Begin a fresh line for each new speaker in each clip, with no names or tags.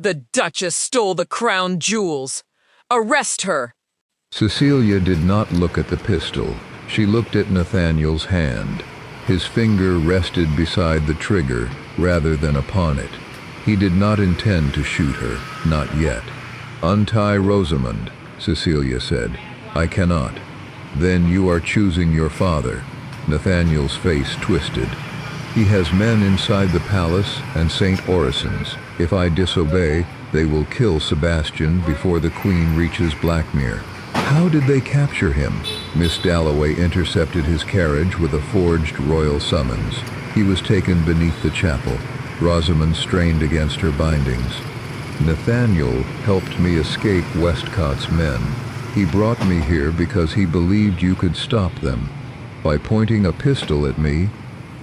The Duchess stole the crown jewels. Arrest her!
Cecilia did not look at the pistol. She looked at Nathaniel's hand. His finger rested beside the trigger rather than upon it. He did not intend to shoot her, not yet. "Untie Rosamond," Cecilia said. "I cannot." "Then you are choosing your father." Nathaniel's face twisted. "He has men inside the palace and St. Orison's. If I disobey, they will kill Sebastian before the Queen reaches Blackmere." "How did they capture him?" Miss Dalloway intercepted his carriage with a forged royal summons. "He was taken beneath the chapel." Rosamond strained against her bindings. "Nathaniel helped me escape Westcott's men. He brought me here because he believed you could stop them. By pointing a pistol at me,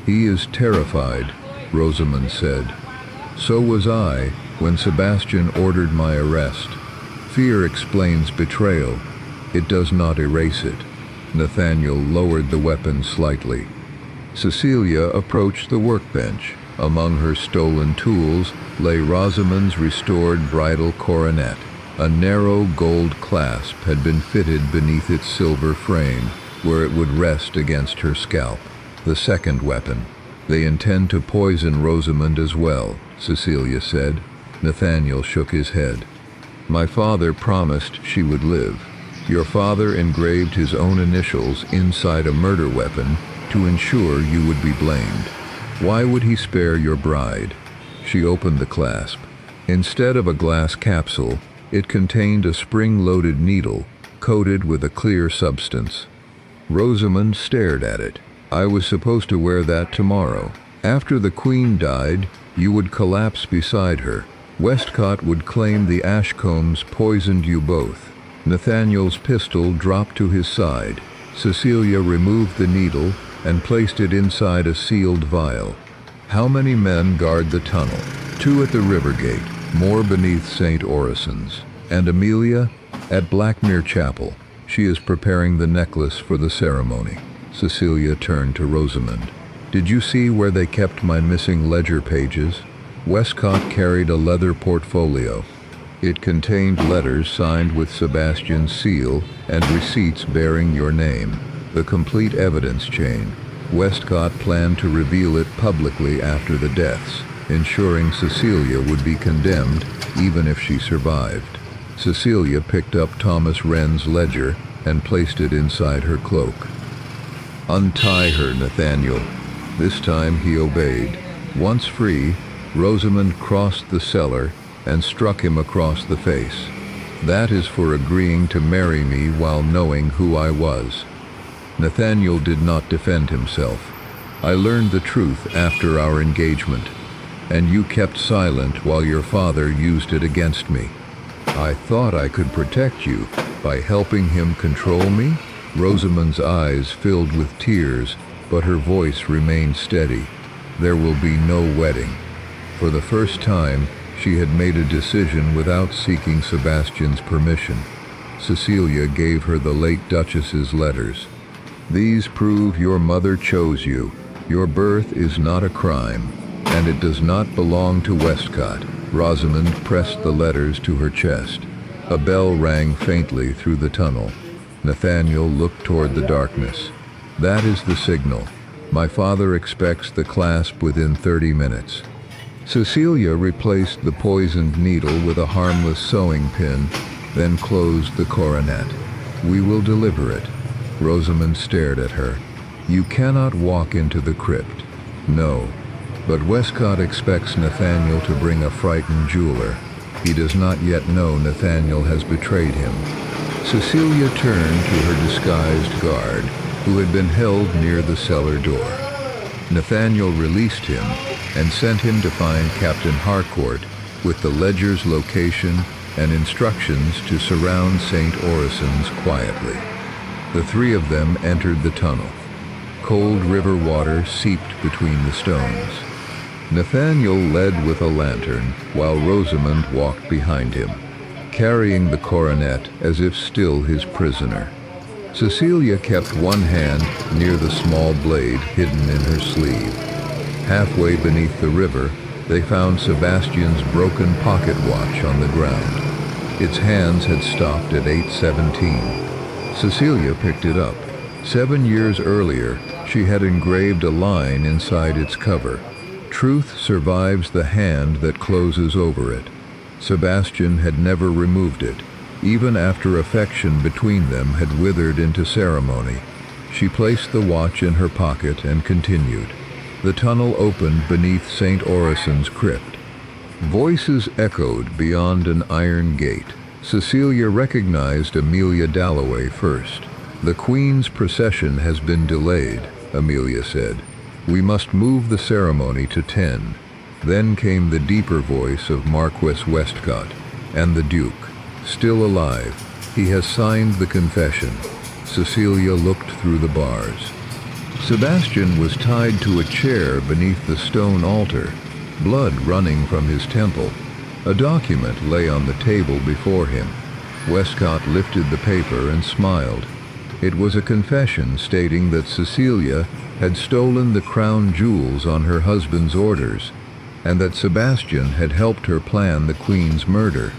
he is terrified," Rosamond said. "So was I when Sebastian ordered my arrest. Fear explains betrayal. It does not erase it." Nathaniel lowered the weapon slightly. Cecilia approached the workbench. Among her stolen tools lay Rosamond's restored bridal coronet. A narrow gold clasp had been fitted beneath its silver frame, where it would rest against her scalp. The second weapon. "They intend to poison Rosamond as well," Cecilia said. Nathaniel shook his head. "My father promised she would live. Your father engraved his own initials inside a murder weapon to ensure you would be blamed. Why would he spare your bride?" She opened the clasp. Instead of a glass capsule, it contained a spring-loaded needle coated with a clear substance. Rosamond stared at it. "I was supposed to wear that tomorrow. After the Queen died, you would collapse beside her. Westcott would claim the Ashcombs poisoned you both." Nathaniel's pistol dropped to his side. Cecilia removed the needle and placed it inside a sealed vial. "How many men guard the tunnel?" "2 at the river gate, more beneath St. Orison's. And Amelia?" "At Blackmere Chapel. She is preparing the necklace for the ceremony." Cecilia turned to Rosamond. "Did you see where they kept my missing ledger pages?" Westcott carried a leather portfolio. It contained letters signed with Sebastian's seal and receipts bearing your name. The complete evidence chain. Westcott planned to reveal it publicly after the deaths, ensuring Cecilia would be condemned even if she survived. Cecilia picked up Thomas Wren's ledger and placed it inside her cloak. "Untie her, Nathaniel." This time he obeyed. Once free, Rosamond crossed the cellar and struck him across the face. "That is for agreeing to marry me while knowing who I was." Nathaniel did not defend himself. "I learned the truth after our engagement, and you kept silent while your father used it against me. I thought I could protect you by helping him control me?" Rosamond's eyes filled with tears, but her voice remained steady. There will be no wedding. For the first time, she had made a decision without seeking Sebastian's permission. Cecilia gave her the late Duchess's letters. "These prove your mother chose you. Your birth is not a crime, and it does not belong to Westcott." Rosamond pressed the letters to her chest. A bell rang faintly through the tunnel. Nathaniel looked toward the darkness. "That is the signal. My father expects the clasp within 30 minutes. Cecilia replaced the poisoned needle with a harmless sewing pin, then closed the coronet. "We will deliver it." Rosamond stared at her. "You cannot walk into the crypt." "No, but Westcott expects Nathaniel to bring a frightened jeweler. He does not yet know Nathaniel has betrayed him." Cecilia turned to her disguised guard, who had been held near the cellar door. Nathaniel released him and sent him to find Captain Harcourt with the ledger's location and instructions to surround St. Orison's quietly. The 3 of them entered the tunnel. Cold river water seeped between the stones. Nathaniel led with a lantern, while Rosamond walked behind him, carrying the coronet as if still his prisoner. Cecilia kept one hand near the small blade hidden in her sleeve. Halfway beneath the river, They found Sebastian's broken pocket watch on the ground. Its hands had stopped at 8:17. Cecilia picked it up. 7 years earlier, she had engraved a line inside its cover. Truth survives the hand that closes over it. Sebastian had never removed it, even after affection between them had withered into ceremony. She placed the watch in her pocket and continued. The tunnel opened beneath St. Orison's crypt. Voices echoed beyond an iron gate. Cecilia recognized Amelia Dalloway first. "The Queen's procession has been delayed," Amelia said. "We must move the ceremony to 10. Then came the deeper voice of Marquis Westcott. "And the Duke, still alive. He has signed the confession." Cecilia looked through the bars. Sebastian was tied to a chair beneath the stone altar, blood running from his temple. A document lay on the table before him. Westcott lifted the paper and smiled. It was a confession stating that Cecilia had stolen the crown jewels on her husband's orders, and that Sebastian had helped her plan the Queen's murder.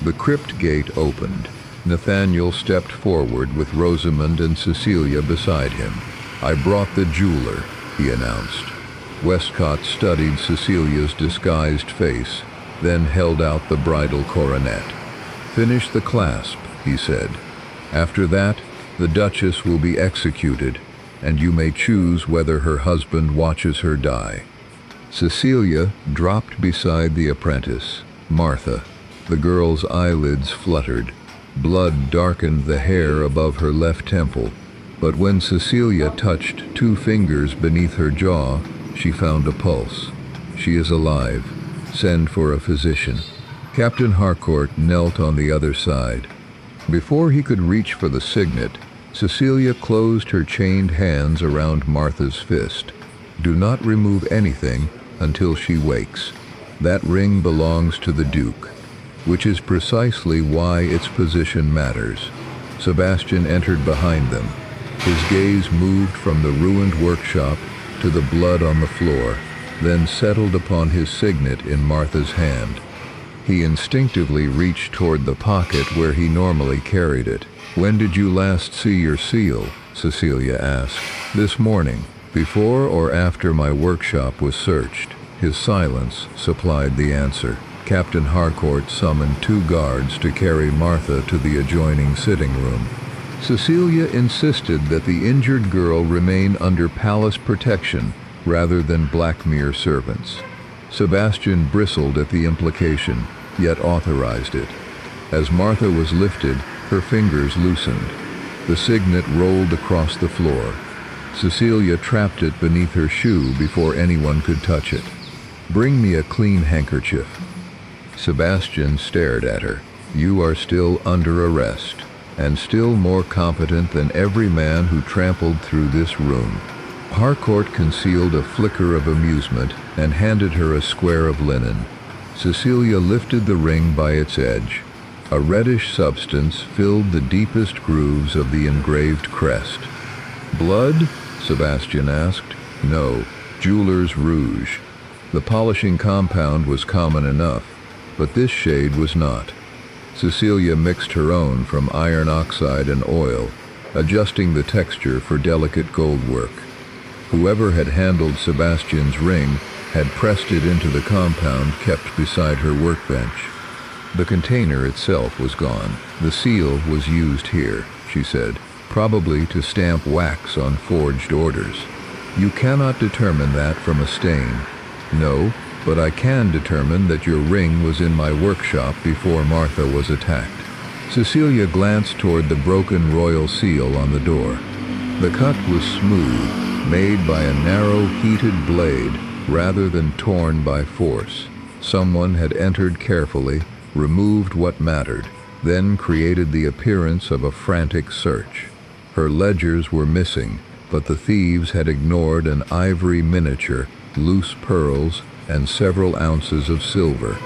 The crypt gate opened. Nathaniel stepped forward with Rosamond and Cecilia beside him. "I brought the jeweler," he announced. Westcott studied Cecilia's disguised face, then held out the bridal coronet. "Finish the clasp," he said. "After that, the Duchess will be executed, and you may choose whether her husband watches her die." Cecilia dropped beside the apprentice, Martha. The girl's eyelids fluttered. Blood darkened the hair above her left temple, but when Cecilia touched 2 fingers beneath her jaw, she found a pulse. "She is alive. Send for a physician." Captain Harcourt knelt on the other side. Before he could reach for the signet, Cecilia closed her chained hands around Martha's fist. "Do not remove anything until she wakes. That ring belongs to the Duke, which is precisely why its position matters." Sebastian entered behind them. His gaze moved from the ruined workshop to the blood on the floor, then settled upon his signet in Martha's hand. He instinctively reached toward the pocket where he normally carried it. "When did you last see your seal?" Cecilia asked. "This morning, before or after my workshop was searched." His silence supplied the answer. Captain Harcourt summoned 2 guards to carry Martha to the adjoining sitting room. Cecilia insisted that the injured girl remain under palace protection rather than Blackmere servants. Sebastian bristled at the implication, yet authorized it. As Martha was lifted, her fingers loosened. The signet rolled across the floor. Cecilia trapped it beneath her shoe before anyone could touch it. "Bring me a clean handkerchief." Sebastian stared at her. "You are still under arrest, and still more competent than every man who trampled through this room." Harcourt concealed a flicker of amusement and handed her a square of linen. Cecilia lifted the ring by its edge. A reddish substance filled the deepest grooves of the engraved crest. "Blood?" Sebastian asked. "No, jeweler's rouge." The polishing compound was common enough, but this shade was not. Cecilia mixed her own from iron oxide and oil, adjusting the texture for delicate gold work. Whoever had handled Sebastian's ring had pressed it into the compound kept beside her workbench. The container itself was gone. "The seal was used here," she said, "probably to stamp wax on forged orders." "You cannot determine that from a stain." "No, but I can determine that your ring was in my workshop before Martha was attacked." Cecilia glanced toward the broken royal seal on the door. The cut was smooth, made by a narrow, heated blade rather than torn by force. Someone had entered carefully, removed what mattered, then created the appearance of a frantic search. Her ledgers were missing, but the thieves had ignored an ivory miniature, loose pearls, and several ounces of silver.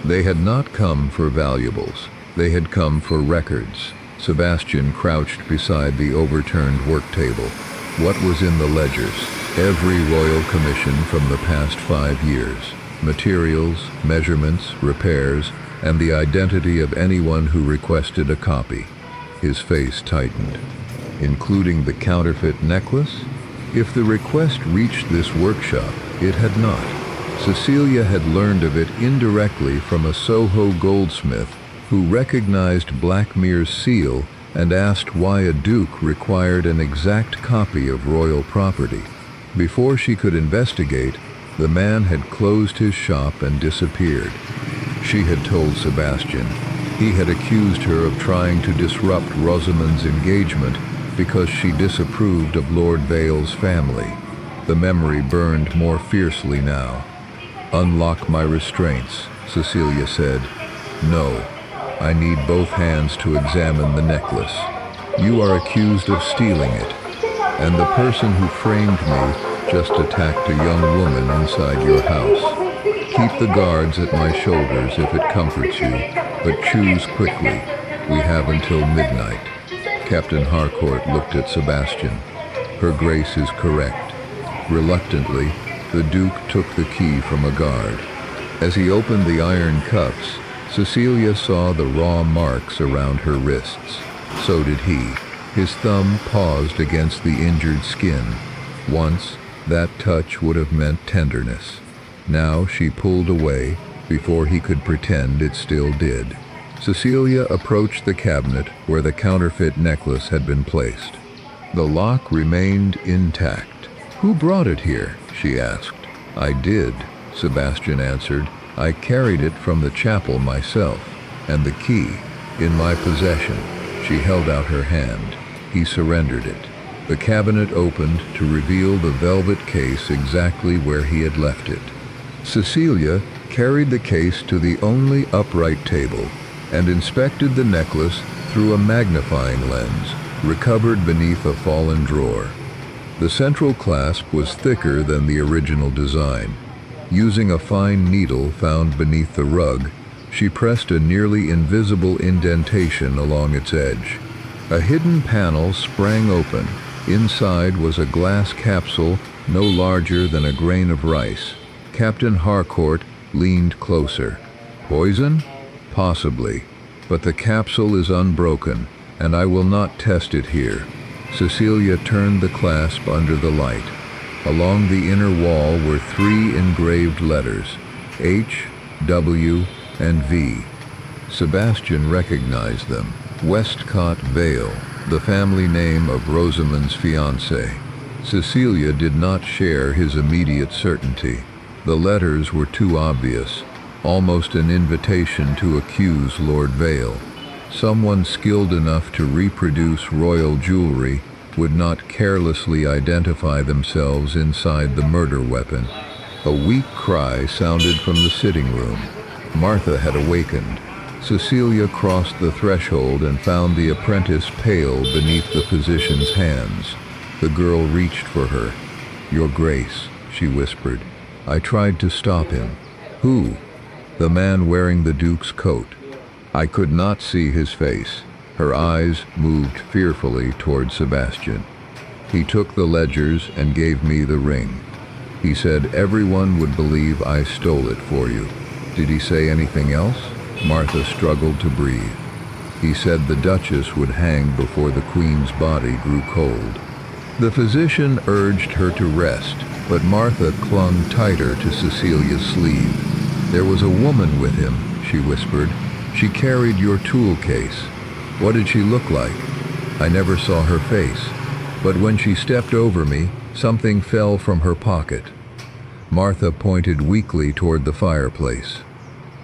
They had not come for valuables. They had come for records. Sebastian crouched beside the overturned work table. What was in the ledgers? Every royal commission from the past 5 years. materials, measurements, repairs, and the identity of anyone who requested a copy. His face tightened. Including the counterfeit necklace? If the request reached this workshop, it had not. Cecilia had learned of it indirectly from a Soho goldsmith who recognized Blackmere's seal and asked why a duke required an exact copy of royal property. Before she could investigate, the man had closed his shop and disappeared. She had told Sebastian. He had accused her of trying to disrupt Rosamond's engagement because she disapproved of Lord Vale's family. The memory burned more fiercely now. "Unlock my restraints," Cecilia said. "No, I need both hands to examine the necklace. You are accused of stealing it, and the person who framed me just attacked a young woman inside your house. Keep the guards at my shoulders if it comforts you, but choose quickly. We have until midnight." Captain Harcourt looked at Sebastian. "Her Grace is correct." Reluctantly, the Duke took the key from a guard. As he opened the iron cuffs, Cecilia saw the raw marks around her wrists. So did he. His thumb paused against the injured skin. Once, that touch would have meant tenderness. Now she pulled away before he could pretend it still did. Cecilia approached the cabinet where the counterfeit necklace had been placed. The lock remained intact. "Who brought it here?" she asked. "I did," Sebastian answered. "I carried it from the chapel myself, and the key, in my possession." She held out her hand. He surrendered it. The cabinet opened to reveal the velvet case exactly where he had left it. Cecilia carried the case to the only upright table and inspected the necklace through a magnifying lens, recovered beneath a fallen drawer. The central clasp was thicker than the original design. Using a fine needle found beneath the rug, she pressed a nearly invisible indentation along its edge. A hidden panel sprang open. Inside was a glass capsule no larger than a grain of rice. Captain Harcourt leaned closer. "Poison? Possibly, but the capsule is unbroken, and I will not test it here." Cecilia turned the clasp under the light. Along the inner wall were 3 engraved letters, H, W, and V. Sebastian recognized them. Westcott Vale, the family name of Rosamond's fiancé. Cecilia did not share his immediate certainty. The letters were too obvious, almost an invitation to accuse Lord Vale. Someone skilled enough to reproduce royal jewelry would not carelessly identify themselves inside the murder weapon. A weak cry sounded from the sitting room. Martha had awakened. Cecilia crossed the threshold and found the apprentice pale beneath the physician's hands. The girl reached for her. "Your Grace," she whispered. "I tried to stop him." "Who?" "The man wearing the Duke's coat." I could not see his face. Her eyes moved fearfully toward Sebastian. "He took the ledgers and gave me the ring. He said everyone would believe I stole it for you." "Did he say anything else?" Martha struggled to breathe. "He said the Duchess would hang before the Queen's body grew cold." The physician urged her to rest, but Martha clung tighter to Cecilia's sleeve. "There was a woman with him," she whispered. "She carried your tool case." "What did she look like?" "I never saw her face, but when she stepped over me, something fell from her pocket." Martha pointed weakly toward the fireplace.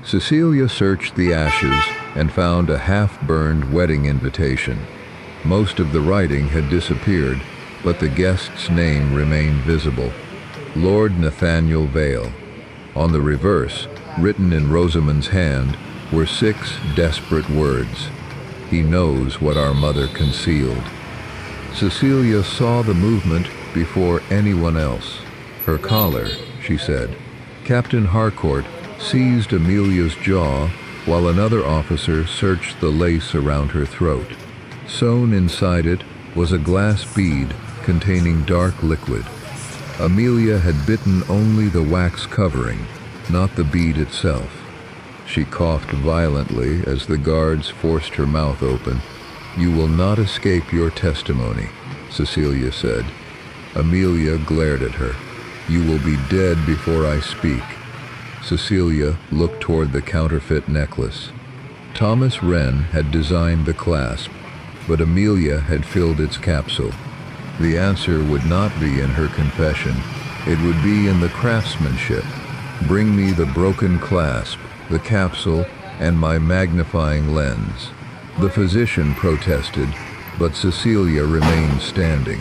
Cecilia searched the ashes and found a half-burned wedding invitation. Most of the writing had disappeared, but the guest's name remained visible. Lord Nathaniel Vale. On the reverse, written in Rosamond's hand, were 6 desperate words. "He knows what our mother concealed." Cecilia saw the movement before anyone else. "Her collar," she said. Captain Harcourt seized Amelia's jaw while another officer searched the lace around her throat. Sewn inside it was a glass bead containing dark liquid. Amelia had bitten only the wax covering. not the bead itself. She coughed violently as the guards forced her mouth open. "You will not escape your testimony," Cecilia said. Amelia glared at her. "You will be dead before I speak." Cecilia looked toward the counterfeit necklace. Thomas Wren had designed the clasp, but Amelia had filled its capsule. The answer would not be in her confession. It would be in the craftsmanship. "Bring me the broken clasp, the capsule, and my magnifying lens." The physician protested, but Cecilia remained standing.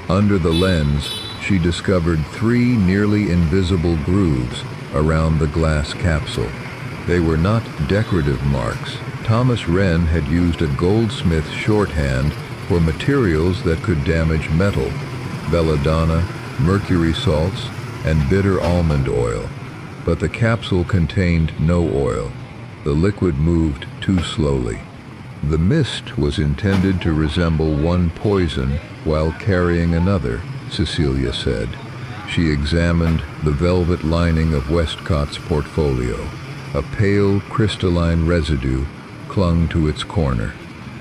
Under the lens, she discovered 3 nearly invisible grooves around the glass capsule. They were not decorative marks. Thomas Wren had used a goldsmith's shorthand for materials that could damage metal: belladonna, mercury salts, and bitter almond oil. But the capsule contained no oil. The liquid moved too slowly. The mist was intended to resemble one poison while carrying another, Cecilia said. She examined the velvet lining of Westcott's portfolio. A pale, crystalline residue clung to its corner.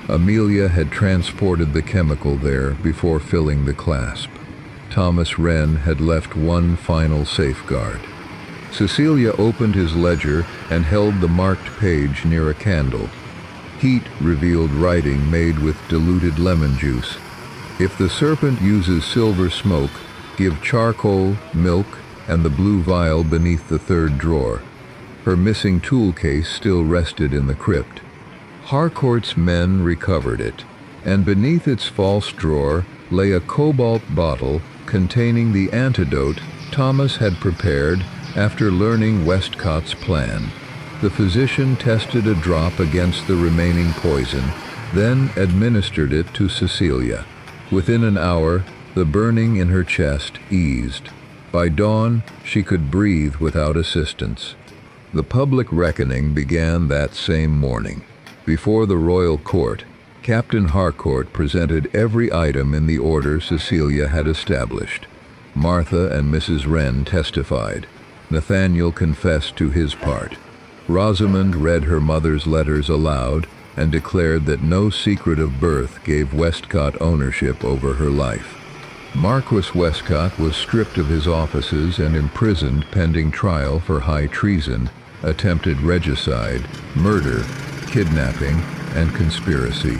Amelia had transported the chemical there before filling the clasp. Thomas Wren had left one final safeguard. Cecilia opened his ledger and held the marked page near a candle. Heat revealed writing made with diluted lemon juice. "If the serpent uses silver smoke, give charcoal, milk, and the blue vial beneath the 3rd drawer." Her missing tool case still rested in the crypt. Harcourt's men recovered it, and beneath its false drawer lay a cobalt bottle containing the antidote Thomas had prepared after learning Westcott's plan. The physician tested a drop against the remaining poison, then administered it to Cecilia. Within an hour, the burning in her chest eased. By dawn, she could breathe without assistance. The public reckoning began that same morning. Before the royal court, Captain Harcourt presented every item in the order Cecilia had established. Martha and Mrs. Wren testified. Nathaniel confessed to his part. Rosamond read her mother's letters aloud and declared that no secret of birth gave Westcott ownership over her life. Marquis Westcott was stripped of his offices and imprisoned pending trial for high treason, attempted regicide, murder, kidnapping, and conspiracy.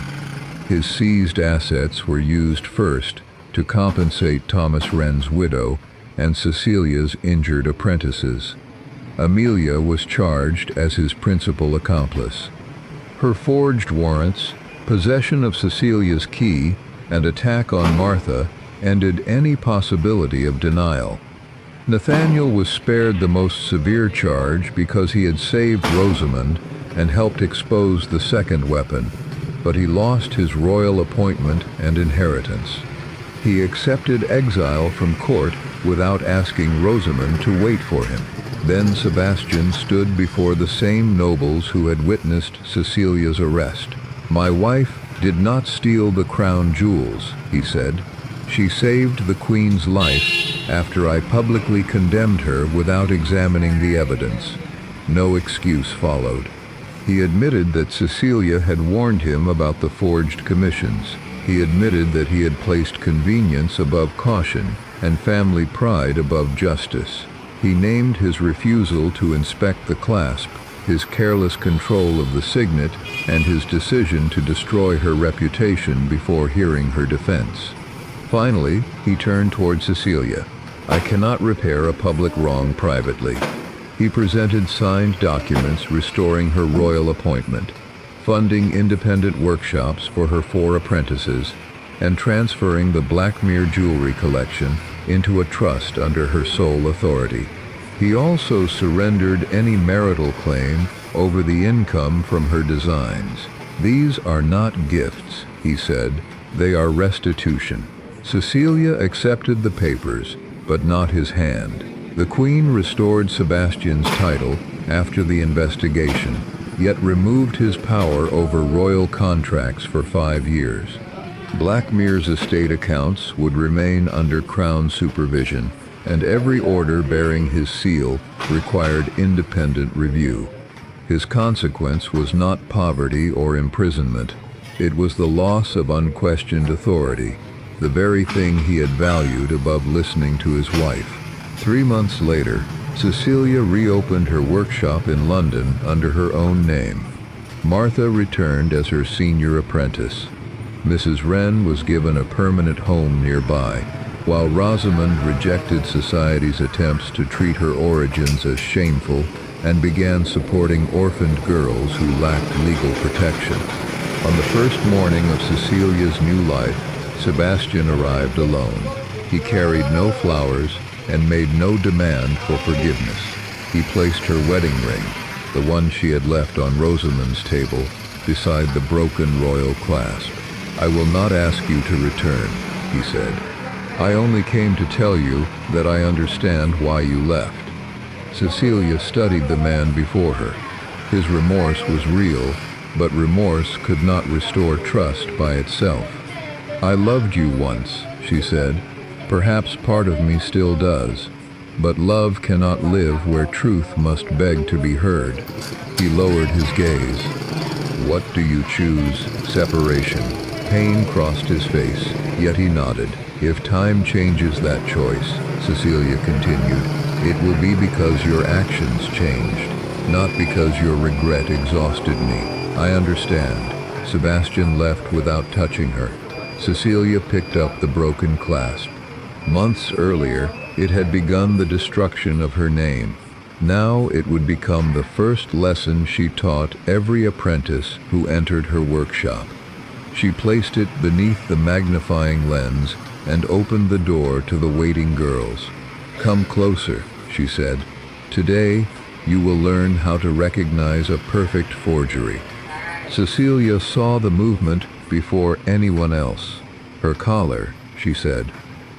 His seized assets were used first to compensate Thomas Wren's widow and Cecilia's injured apprentices. Amelia was charged as his principal accomplice. Her forged warrants, possession of Cecilia's key, and attack on Martha ended any possibility of denial. Nathaniel was spared the most severe charge because he had saved Rosamond and helped expose the second weapon, but he lost his royal appointment and inheritance. He accepted exile from court without asking Rosamond to wait for him. Then Sebastian stood before the same nobles who had witnessed Cecilia's arrest. "My wife did not steal the crown jewels," he said. "She saved the Queen's life after I publicly condemned her without examining the evidence." No excuse followed. He admitted that Cecilia had warned him about the forged commissions. He admitted that he had placed convenience above caution and family pride above justice. He named his refusal to inspect the clasp, his careless control of the signet, and his decision to destroy her reputation before hearing her defense. Finally, he turned toward Cecilia. "I cannot repair a public wrong privately." He presented signed documents restoring her royal appointment, funding independent workshops for her 4 apprentices, and transferring the Blackmere jewelry collection into a trust under her sole authority. He also surrendered any marital claim over the income from her designs. "These are not gifts," he said, "they are restitution." Cecilia accepted the papers, but not his hand. The Queen restored Sebastian's title after the investigation, yet removed his power over royal contracts for 5 years. Blackmere's estate accounts would remain under Crown supervision, and every order bearing his seal required independent review. His consequence was not poverty or imprisonment. It was the loss of unquestioned authority, the very thing he had valued above listening to his wife. 3 months later, Cecilia reopened her workshop in London under her own name. Martha returned as her senior apprentice. Mrs. Wren was given a permanent home nearby, while Rosamond rejected society's attempts to treat her origins as shameful and began supporting orphaned girls who lacked legal protection. On the first morning of Cecilia's new life, Sebastian arrived alone. He carried no flowers and made no demand for forgiveness. He placed her wedding ring, the one she had left on Rosamond's table, beside the broken royal clasp. "I will not ask you to return," he said. "I only came to tell you that I understand why you left." Cecilia studied the man before her. His remorse was real, but remorse could not restore trust by itself. "I loved you once," she said. "Perhaps part of me still does. But love cannot live where truth must beg to be heard." He lowered his gaze. "What do you choose? Separation." Pain crossed his face, yet he nodded. "If time changes that choice," Cecilia continued, "it will be because your actions changed, not because your regret exhausted me. I understand." Sebastian left without touching her. Cecilia picked up the broken clasp. Months earlier, it had begun the destruction of her name. Now it would become the first lesson she taught every apprentice who entered her workshop. She placed it beneath the magnifying lens and opened the door to the waiting girls. "Come closer," she said. "Today, you will learn how to recognize a perfect forgery." Cecilia saw the movement before anyone else. "Her collar," she said.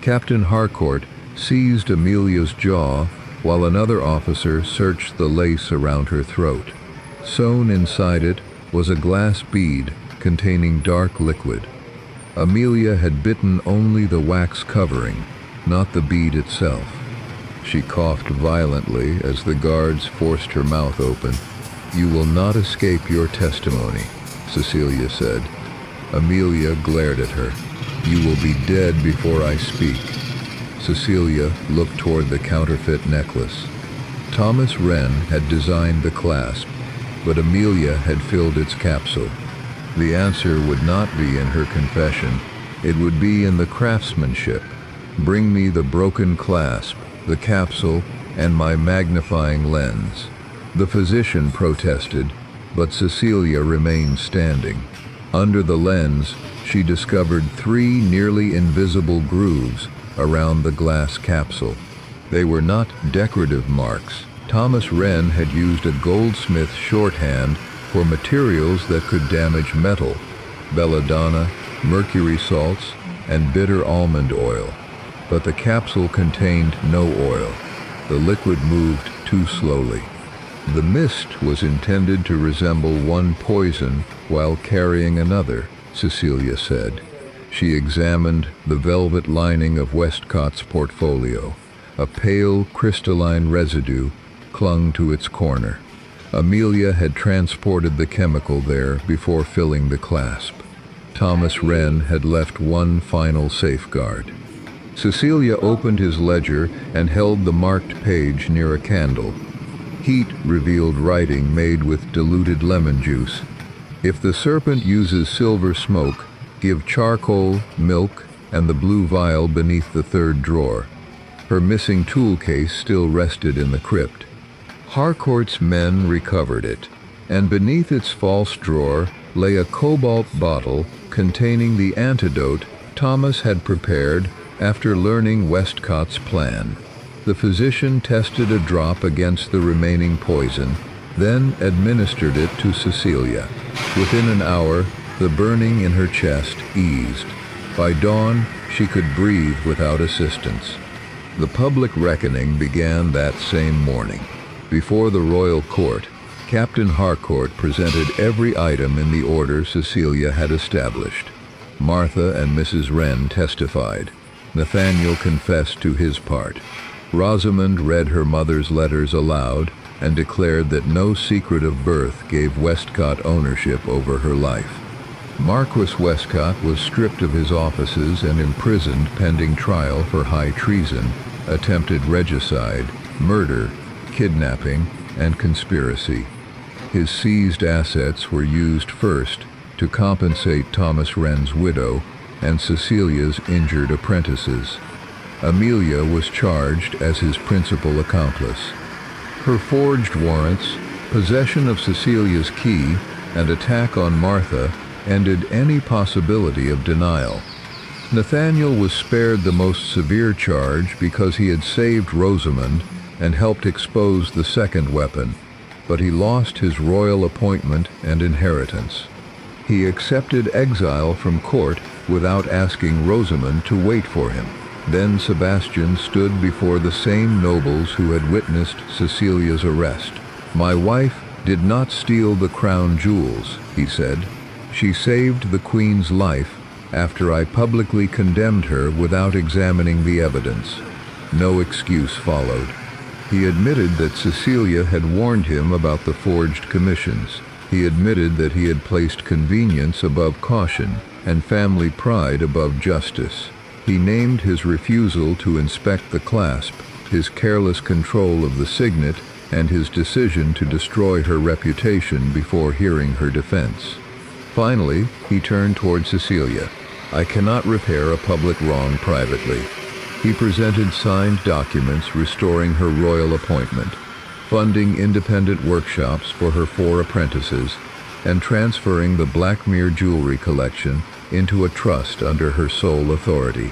Captain Harcourt seized Amelia's jaw while another officer searched the lace around her throat. Sewn inside it was a glass bead containing dark liquid. Amelia had bitten only the wax covering, not the bead itself. She coughed violently as the guards forced her mouth open. "You will not escape your testimony," Cecilia said. Amelia glared at her. "You will be dead before I speak." Cecilia looked toward the counterfeit necklace. Thomas Wren had designed the clasp, but Amelia had filled its capsule. The answer would not be in her confession. It would be in the craftsmanship. "Bring me the broken clasp, the capsule, and my magnifying lens." The physician protested, but Cecilia remained standing. Under the lens, she discovered 3 nearly invisible grooves around the glass capsule. They were not decorative marks. Thomas Wren had used a goldsmith shorthand for materials that could damage metal: belladonna, mercury salts, and bitter almond oil. But the capsule contained no oil. The liquid moved too slowly. The mist was intended to resemble one poison while carrying another, Cecilia said. She examined the velvet lining of Westcott's portfolio. A pale, crystalline residue clung to its corner. Amelia had transported the chemical there before filling the clasp. Thomas Wren had left one final safeguard. Cecilia opened his ledger and held the marked page near a candle. Heat revealed writing made with diluted lemon juice. "If the serpent uses silver smoke, give charcoal, milk, and the blue vial beneath the 3rd drawer." Her missing tool case still rested in the crypt. Harcourt's men recovered it, and beneath its false drawer lay a cobalt bottle containing the antidote Thomas had prepared after learning Westcott's plan. The physician tested a drop against the remaining poison, then administered it to Cecilia. Within an hour, the burning in her chest eased. By dawn, she could breathe without assistance. The public reckoning began that same morning. Before the royal court, Captain Harcourt presented every item in the order Cecilia had established. Martha and Mrs. Wren testified. Nathaniel confessed to his part. Rosamond read her mother's letters aloud and declared that no secret of birth gave Westcott ownership over her life. Marquis Westcott was stripped of his offices and imprisoned pending trial for high treason, attempted regicide, murder, kidnapping, and conspiracy. His seized assets were used first to compensate Thomas Wren's widow and Cecilia's injured apprentices. Amelia was charged as his principal accomplice. Her forged warrants, possession of Cecilia's key, and attack on Martha ended any possibility of denial. Nathaniel was spared the most severe charge because he had saved Rosamond and helped expose the second weapon, but he lost his royal appointment and inheritance. He accepted exile from court without asking Rosamond to wait for him. Then Sebastian stood before the same nobles who had witnessed Cecilia's arrest. "My wife did not steal the crown jewels," he said. "She saved the queen's life after I publicly condemned her without examining the evidence." No excuse followed. He admitted that Cecilia had warned him about the forged commissions. He admitted that he had placed convenience above caution and family pride above justice. He named his refusal to inspect the clasp, his careless control of the signet, and his decision to destroy her reputation before hearing her defense. Finally, he turned toward Cecilia. "I cannot repair a public wrong privately." He presented signed documents restoring her royal appointment, funding independent workshops for her 4 apprentices, and transferring the Blackmere jewelry collection into a trust under her sole authority.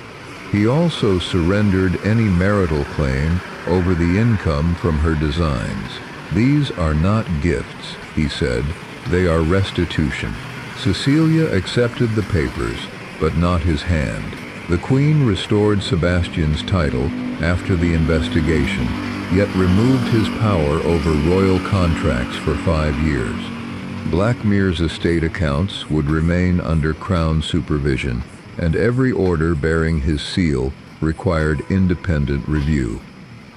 He also surrendered any marital claim over the income from her designs. "These are not gifts," he said, "they are restitution." Cecilia accepted the papers, but not his hand. The Queen restored Sebastian's title after the investigation, yet removed his power over royal contracts for 5 years. Blackmere's estate accounts would remain under Crown supervision, and every order bearing his seal required independent review.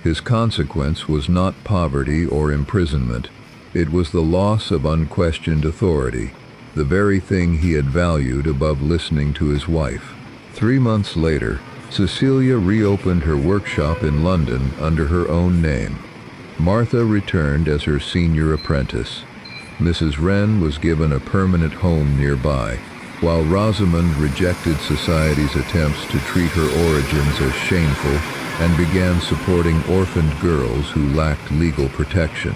His consequence was not poverty or imprisonment. It was the loss of unquestioned authority, the very thing he had valued above listening to his wife. 3 months later, Cecilia reopened her workshop in London under her own name. Martha returned as her senior apprentice. Mrs. Wren was given a permanent home nearby, while Rosamond rejected society's attempts to treat her origins as shameful and began supporting orphaned girls who lacked legal protection.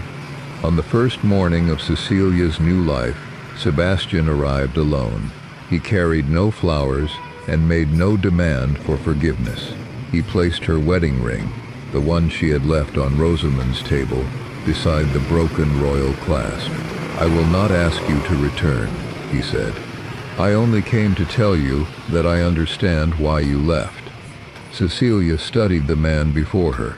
On the first morning of Cecilia's new life, Sebastian arrived alone. He carried no flowers and made no demand for forgiveness. He placed her wedding ring, the one she had left on Rosamond's table, beside the broken royal clasp. "I will not ask you to return," he said. "I only came to tell you that I understand why you left." Cecilia studied the man before her.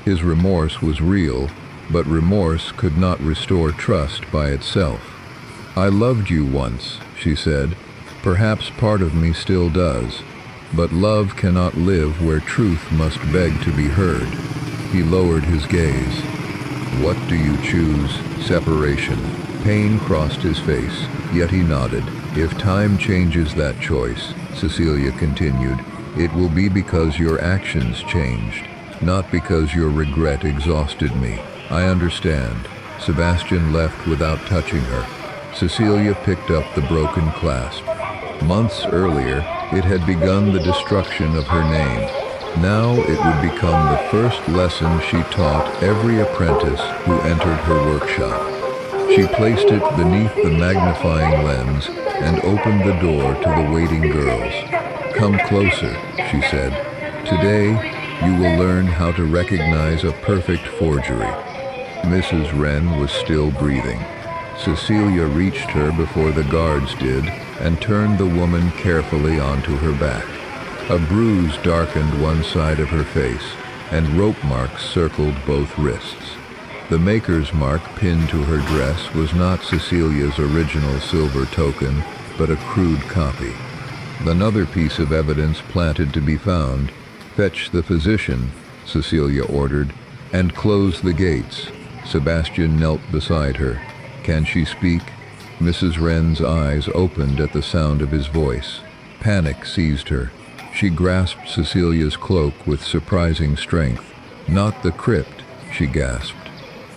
His remorse was real, but remorse could not restore trust by itself. "I loved you once," she said. "Perhaps part of me still does, but love cannot live where truth must beg to be heard." He lowered his gaze. "What do you choose? Separation." Pain crossed his face, yet he nodded. "If time changes that choice," Cecilia continued, "it will be because your actions changed, not because your regret exhausted me." "I understand." Sebastian left without touching her. Cecilia picked up the broken clasp. Months earlier, it had begun the destruction of her name. Now it would become the first lesson she taught every apprentice who entered her workshop. She placed it beneath the magnifying lens and opened the door to the waiting girls. "Come closer," she said. "Today, you will learn how to recognize a perfect forgery." Mrs. Wren was still breathing. Cecilia reached her before the guards did and turned the woman carefully onto her back. A bruise darkened one side of her face, and rope marks circled both wrists. The maker's mark pinned to her dress was not Cecilia's original silver token, but a crude copy. Another piece of evidence planted to be found. "Fetch the physician," Cecilia ordered, "and close the gates." Sebastian knelt beside her. "Can she speak?" Mrs. Wren's eyes opened at the sound of his voice. Panic seized her. She grasped Cecilia's cloak with surprising strength. "Not the crypt," she gasped.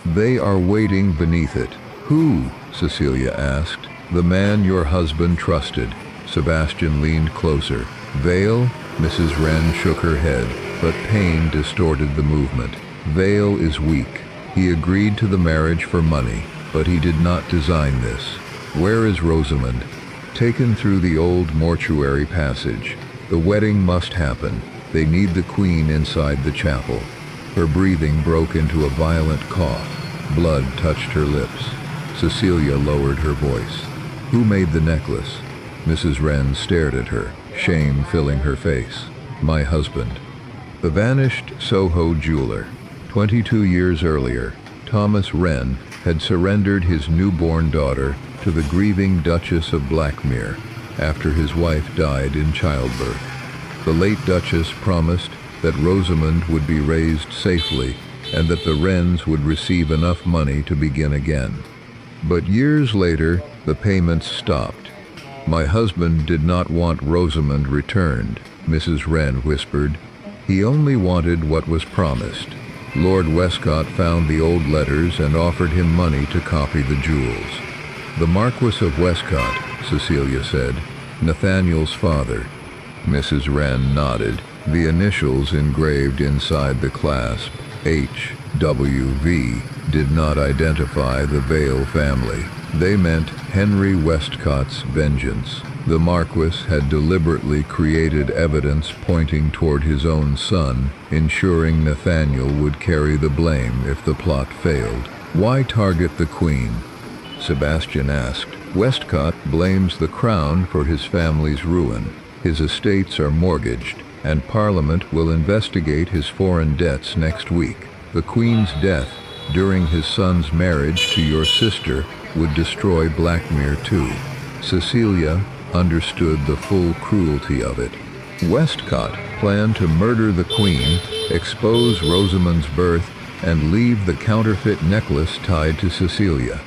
"They are waiting beneath it." "Who?" Cecilia asked. "The man your husband trusted." Sebastian leaned closer. "Vale?" Mrs. Wren shook her head, but pain distorted the movement. "Vale is weak. He agreed to the marriage for money, but he did not design this." "Where is Rosamond?" "Taken through the old mortuary passage. The wedding must happen. They need the queen inside the chapel." Her breathing broke into a violent cough. Blood touched her lips. Cecilia lowered her voice. "Who made the necklace?" Mrs. Wren stared at her, shame filling her face. "My husband." The vanished Soho jeweler. 22 years earlier, Thomas Wren had surrendered his newborn daughter to the grieving Duchess of Blackmere after his wife died in childbirth. The late Duchess promised that Rosamond would be raised safely and that the Wrens would receive enough money to begin again. But years later, the payments stopped. "My husband did not want Rosamond returned," Mrs. Wren whispered. "He only wanted what was promised." Lord Westcott found the old letters and offered him money to copy the jewels. "The Marquis of Westcott," Cecilia said. "Nathaniel's father." Mrs. Wren nodded. The initials engraved inside the clasp, H.W.V., did not identify the Vale family. They meant Henry Westcott's vengeance. The Marquis had deliberately created evidence pointing toward his own son, ensuring Nathaniel would carry the blame if the plot failed. "Why target the Queen?" Sebastian asked. "Westcott blames the crown for his family's ruin. His estates are mortgaged, and Parliament will investigate his foreign debts next week. The Queen's death during his son's marriage to your sister would destroy Blackmere too." Cecilia understood the full cruelty of it. Westcott planned to murder the Queen, expose Rosamond's birth, and leave the counterfeit necklace tied to Cecilia.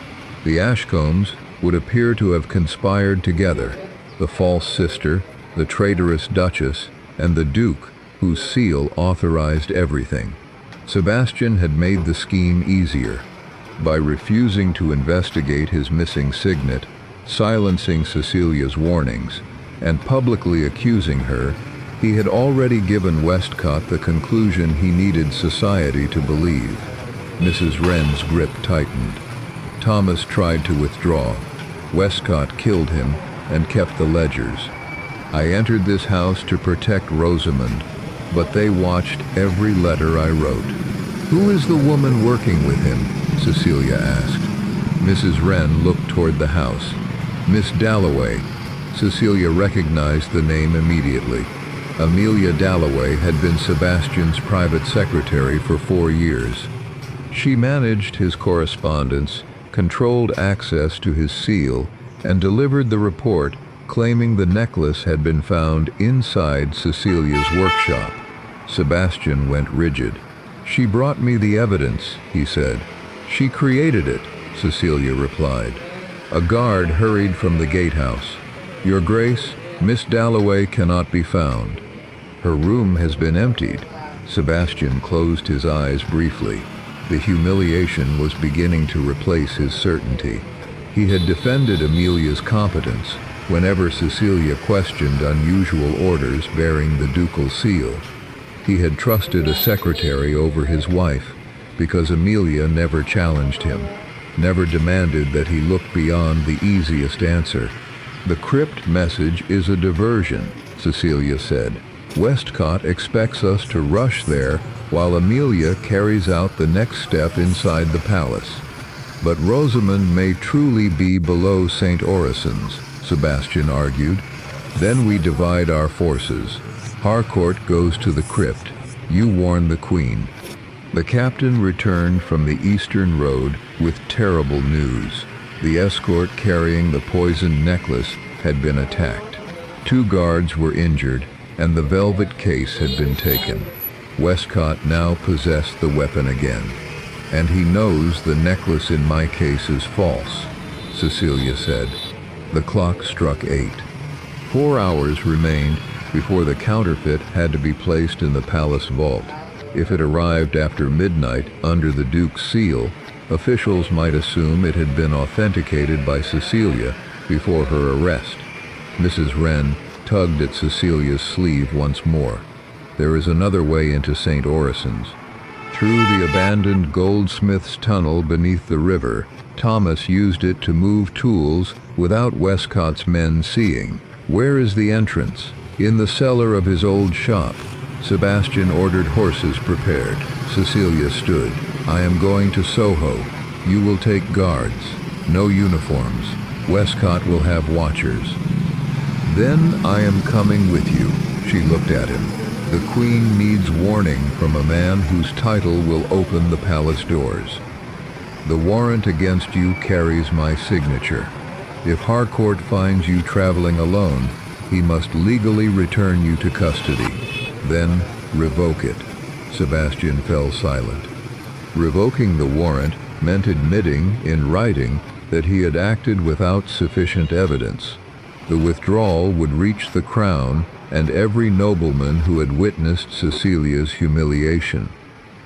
The Ashcombes would appear to have conspired together, the false sister, the traitorous Duchess, and the Duke, whose seal authorized everything. Sebastian had made the scheme easier. By refusing to investigate his missing signet, silencing Cecilia's warnings, and publicly accusing her, he had already given Westcott the conclusion he needed society to believe. Mrs. Wren's grip tightened. Thomas tried to withdraw. Westcott killed him and kept the ledgers. "I entered this house to protect Rosamond, but they watched every letter I wrote." "Who is the woman working with him?" Cecilia asked. Mrs. Wren looked toward the house. "Miss Dalloway." Cecilia recognized the name immediately. Amelia Dalloway had been Sebastian's private secretary for 4 years. She managed his correspondence, controlled access to his seal, and delivered the report claiming the necklace had been found inside Cecilia's workshop. Sebastian went rigid. "She brought me the evidence," he said. "She created it," Cecilia replied. A guard hurried from the gatehouse. "Your Grace, Miss Dalloway cannot be found." "Her room has been emptied." Sebastian closed his eyes briefly. The humiliation was beginning to replace his certainty. He had defended Amelia's competence whenever Cecilia questioned unusual orders bearing the ducal seal. He had trusted a secretary over his wife because Amelia never challenged him, never demanded that he look beyond the easiest answer. "The crypt message is a diversion," Cecilia said. "Westcott expects us to rush there while Amelia carries out the next step inside the palace. But Rosamond may truly be below St. Orison's," Sebastian argued. "Then we divide our forces. Harcourt goes to the crypt. You warn the Queen." The captain returned from the eastern road with terrible news. The escort carrying the poisoned necklace had been attacked. 2 guards were injured, and the velvet case had been taken. Westcott now possessed the weapon again. "And he knows the necklace in my case is false," Cecilia said. The clock struck 8. 4 hours remained before the counterfeit had to be placed in the palace vault. If it arrived after midnight under the Duke's seal, officials might assume it had been authenticated by Cecilia before her arrest. Mrs. Wren tugged at Cecilia's sleeve once more. "There is another way into St. Orison's. Through the abandoned goldsmith's tunnel beneath the river, Thomas used it to move tools without Westcott's men seeing. Where is the entrance?" "In the cellar of his old shop." Sebastian ordered horses prepared. Cecilia stood. "I am going to Soho. You will take guards. No uniforms. Westcott will have watchers." "Then I am coming with you." She looked at him. "The Queen needs warning from a man whose title will open the palace doors. The warrant against you carries my signature. If Harcourt finds you traveling alone, he must legally return you to custody. Then revoke it." Sebastian fell silent. Revoking the warrant meant admitting in writing that he had acted without sufficient evidence. The withdrawal would reach the crown and every nobleman who had witnessed Cecilia's humiliation.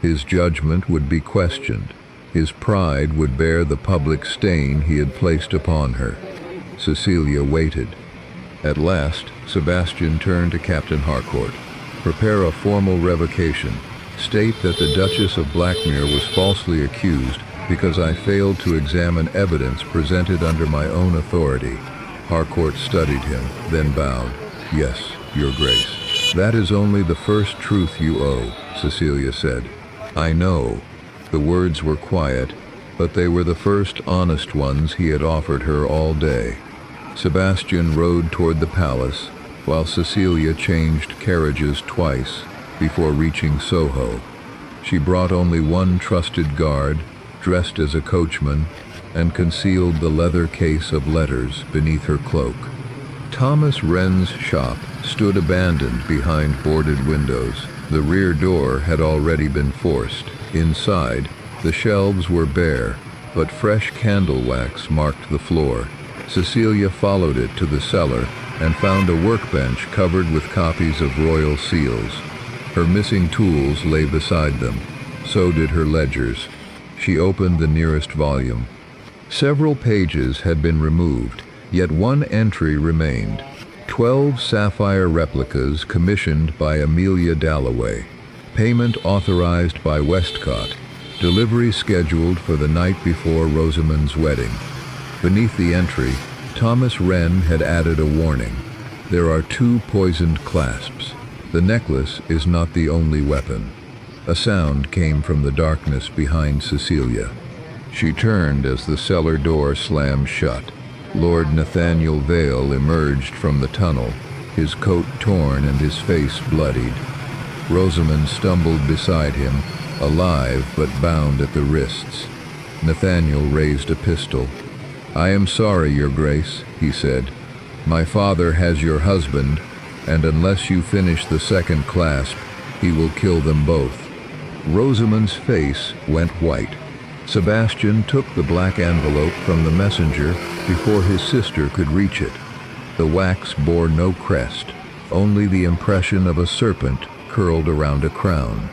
His judgment would be questioned. His pride would bear the public stain he had placed upon her. Cecilia waited. At last, Sebastian turned to Captain Harcourt. "Prepare a formal revocation. State that the Duchess of Blackmere was falsely accused because I failed to examine evidence presented under my own authority." Harcourt studied him, then bowed. "Yes, Your Grace." "That is only the first truth you owe," Cecilia said. "I know." The words were quiet, but they were the first honest ones he had offered her all day. Sebastian rode toward the palace, while Cecilia changed carriages twice before reaching Soho. She brought only one trusted guard, dressed as a coachman, and concealed the leather case of letters beneath her cloak. Thomas Wren's shop stood abandoned behind boarded windows. The rear door had already been forced. Inside, the shelves were bare, but fresh candle wax marked the floor. Cecilia followed it to the cellar and found a workbench covered with copies of royal seals. Her missing tools lay beside them. So did her ledgers. She opened the nearest volume. Several pages had been removed, yet one entry remained. 12 sapphire replicas commissioned by Amelia Dalloway. Payment authorized by Westcott. Delivery scheduled for the night before Rosamond's wedding. Beneath the entry, Thomas Wren had added a warning. There are 2 poisoned clasps. The necklace is not the only weapon. A sound came from the darkness behind Cecilia. She turned as the cellar door slammed shut. Lord Nathaniel Vale emerged from the tunnel, his coat torn and his face bloodied. Rosamond stumbled beside him, alive but bound at the wrists. Nathaniel raised a pistol. "I am sorry, Your Grace," he said. "My father has your husband, and unless you finish the second clasp, he will kill them both." Rosamond's face went white. Sebastian took the black envelope from the messenger before his sister could reach it. The wax bore no crest, only the impression of a serpent curled around a crown.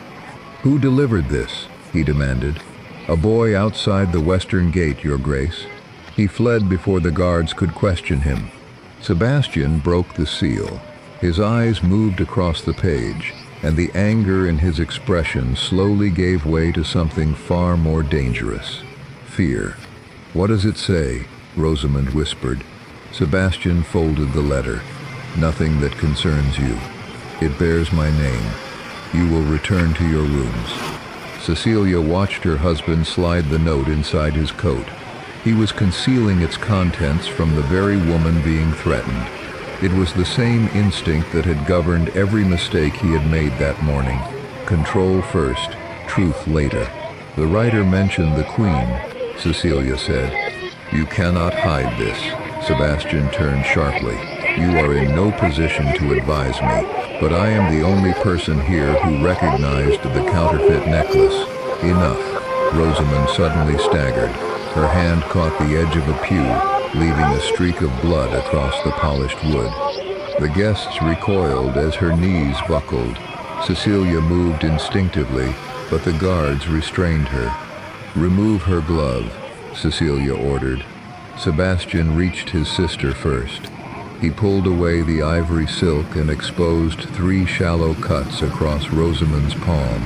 "Who delivered this?" he demanded. "A boy outside the western gate, Your Grace. He fled before the guards could question him." Sebastian broke the seal. His eyes moved across the page, and the anger in his expression slowly gave way to something far more dangerous. Fear. "What does it say?" Rosamond whispered. Sebastian folded the letter. "Nothing that concerns you. It bears my name. You will return to your rooms." Cecilia watched her husband slide the note inside his coat. He was concealing its contents from the very woman being threatened. It was the same instinct that had governed every mistake he had made that morning. Control first, truth later. "The writer mentioned the Queen," Cecilia said. "You cannot hide this," Sebastian turned sharply. You are in no position to advise me, but I am the only person here who recognized the counterfeit necklace. Enough. Rosamond suddenly staggered. Her hand caught the edge of a pew, leaving a streak of blood across the polished wood. The guests recoiled as her knees buckled. Cecilia moved instinctively, but the guards restrained her. Remove her glove, Cecilia ordered. Sebastian reached his sister first. He pulled away the ivory silk and exposed 3 shallow cuts across Rosamond's palm.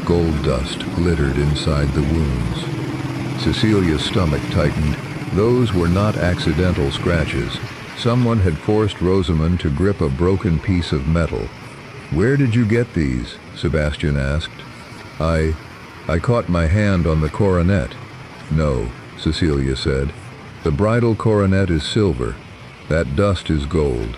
Gold dust glittered inside the wounds. Cecilia's stomach tightened. Those were not accidental scratches. Someone had forced Rosamond to grip a broken piece of metal. Where did you get these? Sebastian asked. I caught my hand on the coronet. No, Cecilia said. The bridal coronet is silver. That dust is gold.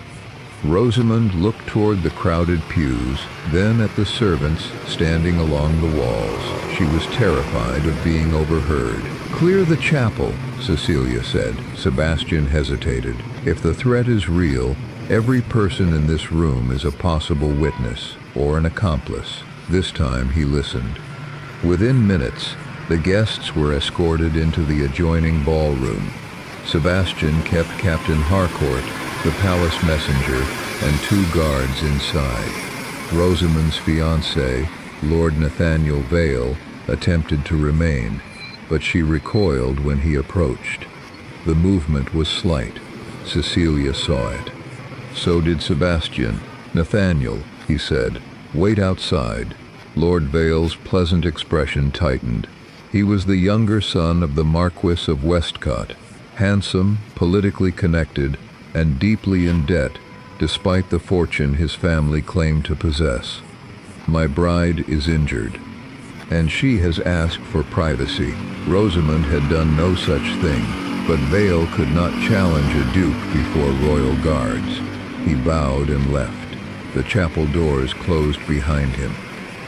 Rosamond looked toward the crowded pews, then at the servants standing along the walls. She was terrified of being overheard. Clear the chapel, Cecilia said. Sebastian hesitated. If the threat is real, every person in this room is a possible witness or an accomplice. This time he listened. Within minutes, the guests were escorted into the adjoining ballroom. Sebastian kept Captain Harcourt, the palace messenger, and 2 guards inside. Rosamond's fiancé, Lord Nathaniel Vale, attempted to remain, but she recoiled when he approached. The movement was slight. Cecilia saw it. So did Sebastian. Nathaniel, he said, wait outside. Lord Vale's pleasant expression tightened. He was the younger son of the Marquis of Westcott, handsome, politically connected, and deeply in debt, despite the fortune his family claimed to possess. My bride is injured, and she has asked for privacy. Rosamond had done no such thing, but Vale could not challenge a duke before royal guards. He bowed and left. The chapel doors closed behind him.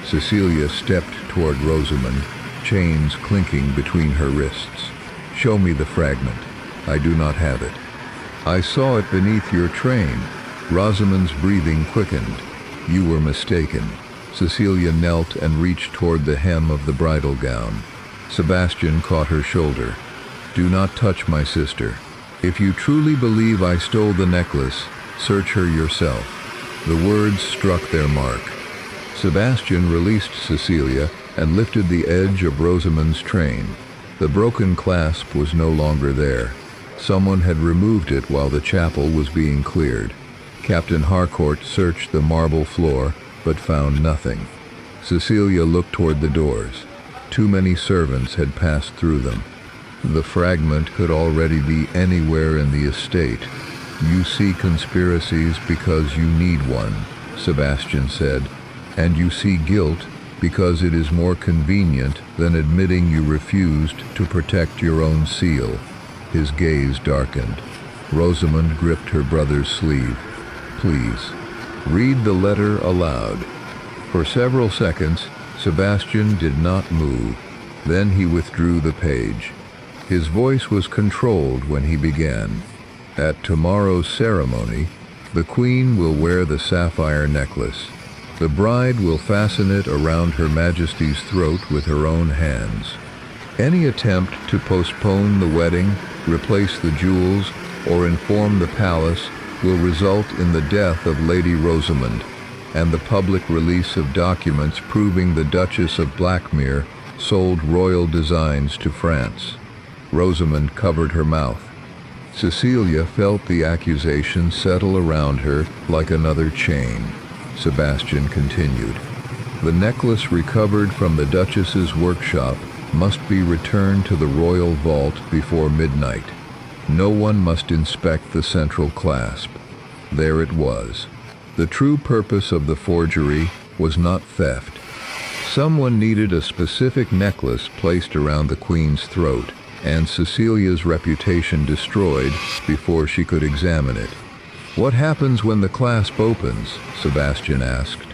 Cecilia stepped toward Rosamond, chains clinking between her wrists. Show me the fragment. I do not have it. I saw it beneath your train. Rosamond's breathing quickened. You were mistaken. Cecilia knelt and reached toward the hem of the bridal gown. Sebastian caught her shoulder. Do not touch my sister. If you truly believe I stole the necklace, search her yourself. The words struck their mark. Sebastian released Cecilia and lifted the edge of Rosamond's train. The broken clasp was no longer there. Someone had removed it while the chapel was being cleared. Captain Harcourt searched the marble floor, but found nothing. Cecilia looked toward the doors. Too many servants had passed through them. The fragment could already be anywhere in the estate. You see conspiracies because you need one, Sebastian said, and you see guilt because it is more convenient than admitting you refused to protect your own seal. His gaze darkened. Rosamond gripped her brother's sleeve. Please, read the letter aloud. For several seconds, Sebastian did not move. Then he withdrew the page. His voice was controlled when he began. At tomorrow's ceremony, the Queen will wear the sapphire necklace. The bride will fasten it around Her Majesty's throat with her own hands. Any attempt to postpone the wedding, replace the jewels, or inform the palace will result in the death of Lady Rosamond and the public release of documents proving the Duchess of Blackmere sold royal designs to France. Rosamond covered her mouth. Cecilia felt the accusation settle around her like another chain. Sebastian continued. The necklace recovered from the Duchess's workshop must be returned to the royal vault before midnight. No one must inspect the central clasp. There it was. The true purpose of the forgery was not theft. Someone needed a specific necklace placed around the Queen's throat, and Cecilia's reputation destroyed before she could examine it. What happens when the clasp opens? Sebastian asked.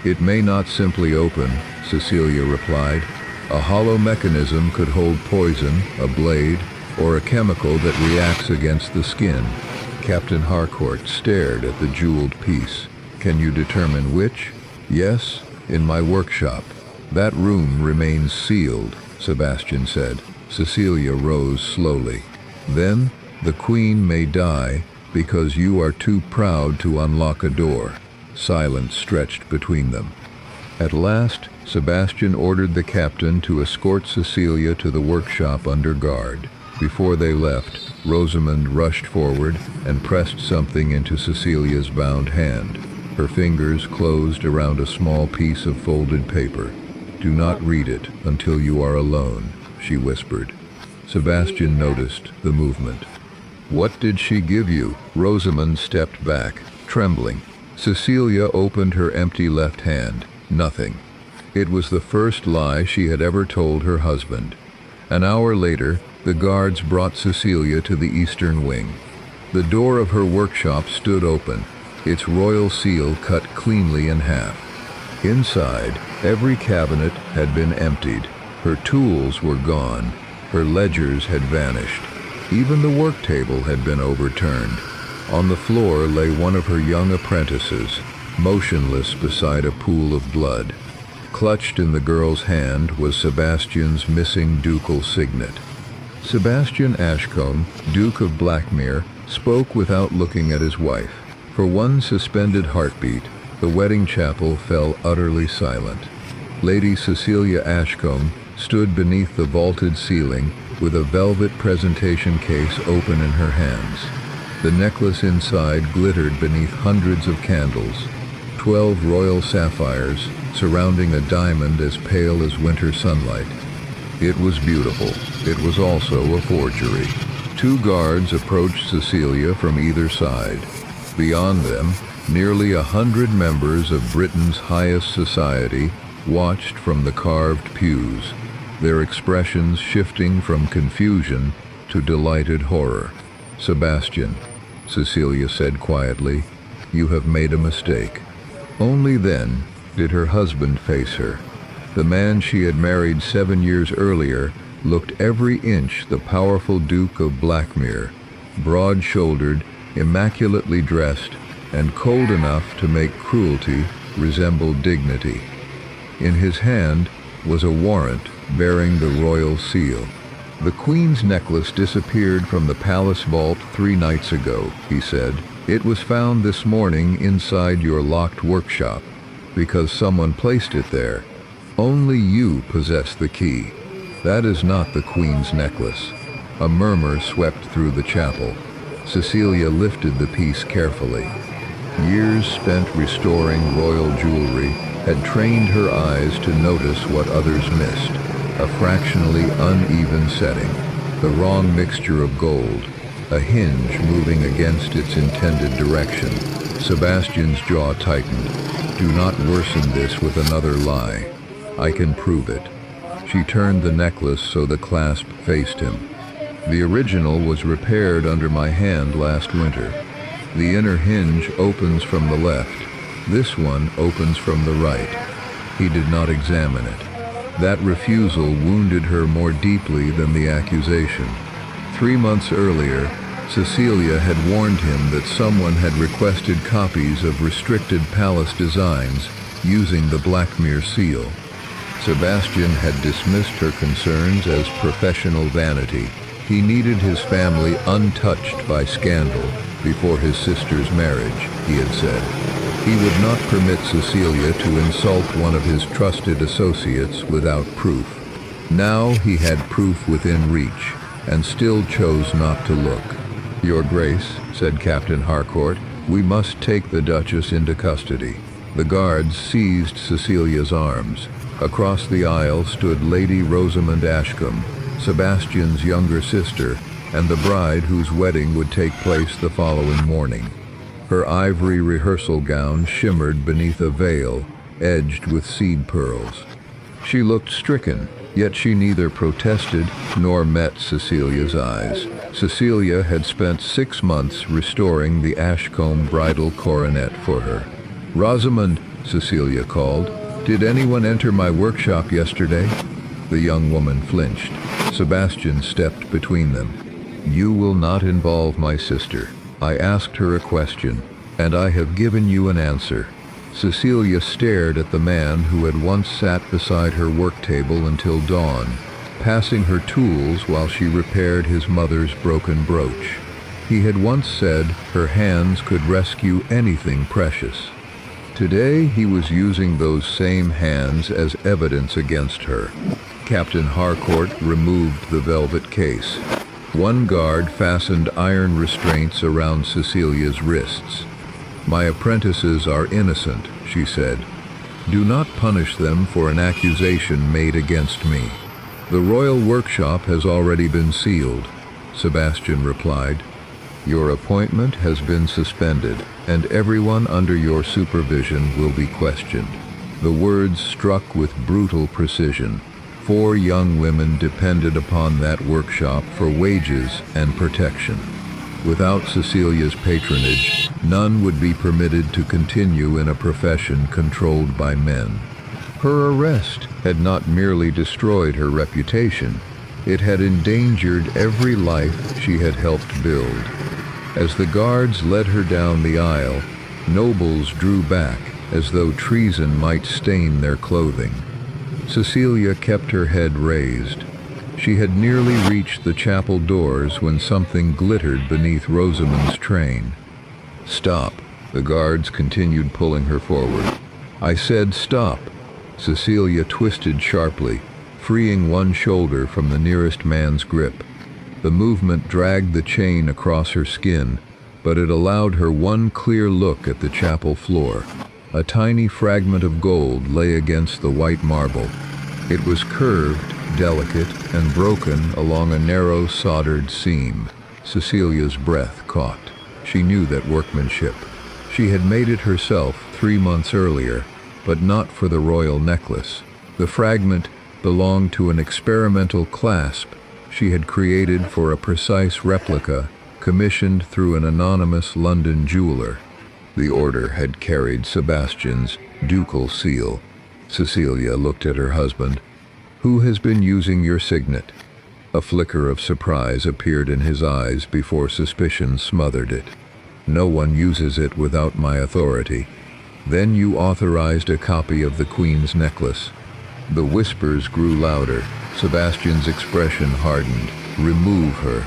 It may not simply open, Cecilia replied. A hollow mechanism could hold poison, a blade, or a chemical that reacts against the skin. Captain Harcourt stared at the jeweled piece. Can you determine which? Yes, in my workshop. That room remains sealed, Sebastian said. Cecilia rose slowly. Then, the Queen may die because you are too proud to unlock a door. Silence stretched between them. At last, Sebastian ordered the captain to escort Cecilia to the workshop under guard. Before they left, Rosamond rushed forward and pressed something into Cecilia's bound hand. Her fingers closed around a small piece of folded paper. Do not read it until you are alone, she whispered. Sebastian noticed the movement. What did she give you? Rosamond stepped back, trembling. Cecilia opened her empty left hand. Nothing. It was the first lie she had ever told her husband. An hour later, the guards brought Cecilia to the eastern wing. The door of her workshop stood open, its royal seal cut cleanly in half. Inside, every cabinet had been emptied. Her tools were gone. Her ledgers had vanished. Even the work table had been overturned. On the floor lay one of her young apprentices, motionless beside a pool of blood. Clutched in the girl's hand was Sebastian's missing ducal signet. Sebastian Ashcombe, Duke of Blackmere, spoke without looking at his wife. For one suspended heartbeat, the wedding chapel fell utterly silent. Lady Cecilia Ashcombe stood beneath the vaulted ceiling with a velvet presentation case open in her hands. The necklace inside glittered beneath hundreds of candles, 12 royal sapphires surrounding a diamond as pale as winter sunlight. It was beautiful. It was also a forgery. 2 guards approached Cecilia from either side. Beyond them, nearly 100 members of Britain's highest society watched from the carved pews, their expressions shifting from confusion to delighted horror. Sebastian, Cecilia said quietly, you have made a mistake. Only then did her husband face her. The man she had married 7 years earlier looked every inch the powerful Duke of Blackmere, broad-shouldered, immaculately dressed, and cold enough to make cruelty resemble dignity. In his hand was a warrant bearing the royal seal. The Queen's necklace disappeared from the palace vault 3 nights ago, he said. It was found this morning inside your locked workshop because someone placed it there. Only you possess the key. That is not the Queen's necklace. A murmur swept through the chapel. Cecilia lifted the piece carefully. Years spent restoring royal jewelry had trained her eyes to notice what others missed. A fractionally uneven setting, the wrong mixture of gold, a hinge moving against its intended direction. Sebastian's jaw tightened. Do not worsen this with another lie. I can prove it. She turned the necklace so the clasp faced him. The original was repaired under my hand last winter. The inner hinge opens from the left. This one opens from the right. He did not examine it. That refusal wounded her more deeply than the accusation. 3 months earlier, Cecilia had warned him that someone had requested copies of restricted palace designs using the Blackmere seal. Sebastian had dismissed her concerns as professional vanity. He needed his family untouched by scandal before his sister's marriage, he had said. He would not permit Cecilia to insult one of his trusted associates without proof. Now he had proof within reach, and still chose not to look. Your Grace, said Captain Harcourt, we must take the Duchess into custody. The guards seized Cecilia's arms. Across the aisle stood Lady Rosamond Ashcombe, Sebastian's younger sister, and the bride whose wedding would take place the following morning. Her ivory rehearsal gown shimmered beneath a veil edged with seed pearls. She looked stricken, yet she neither protested nor met Cecilia's eyes. Cecilia had spent 6 months restoring the Ashcombe bridal coronet for her. Rosamond, Cecilia called, did anyone enter my workshop yesterday? The young woman flinched. Sebastian stepped between them. "You will not involve my sister. I asked her a question, and I have given you an answer." Cecilia stared at the man who had once sat beside her work table until dawn, passing her tools while she repaired his mother's broken brooch. He had once said her hands could rescue anything precious. Today he was using those same hands as evidence against her. Captain Harcourt removed the velvet case. One guard fastened iron restraints around Cecilia's wrists. "My apprentices are innocent," she said. "Do not punish them for an accusation made against me." "The royal workshop has already been sealed," Sebastian replied. "Your appointment has been suspended, and everyone under your supervision will be questioned." The words struck with brutal precision. 4 young women depended upon that workshop for wages and protection. Without Cecilia's patronage, none would be permitted to continue in a profession controlled by men. Her arrest had not merely destroyed her reputation, it had endangered every life she had helped build. As the guards led her down the aisle, nobles drew back as though treason might stain their clothing. Cecilia kept her head raised. She had nearly reached the chapel doors when something glittered beneath Rosamond's train. "Stop!" The guards continued pulling her forward. "I said stop!" Cecilia twisted sharply, freeing one shoulder from the nearest man's grip. The movement dragged the chain across her skin, but it allowed her one clear look at the chapel floor. A tiny fragment of gold lay against the white marble. It was curved, delicate, and broken along a narrow soldered seam. Cecilia's breath caught. She knew that workmanship. She had made it herself 3 months earlier, but not for the royal necklace. The fragment belonged to an experimental clasp she had created for a precise replica commissioned through an anonymous London jeweler. The order had carried Sebastian's ducal seal. Cecilia looked at her husband. "Who has been using your signet?" A flicker of surprise appeared in his eyes before suspicion smothered it. "No one uses it without my authority." "Then you authorized a copy of the Queen's necklace." The whispers grew louder. Sebastian's expression hardened. "Remove her."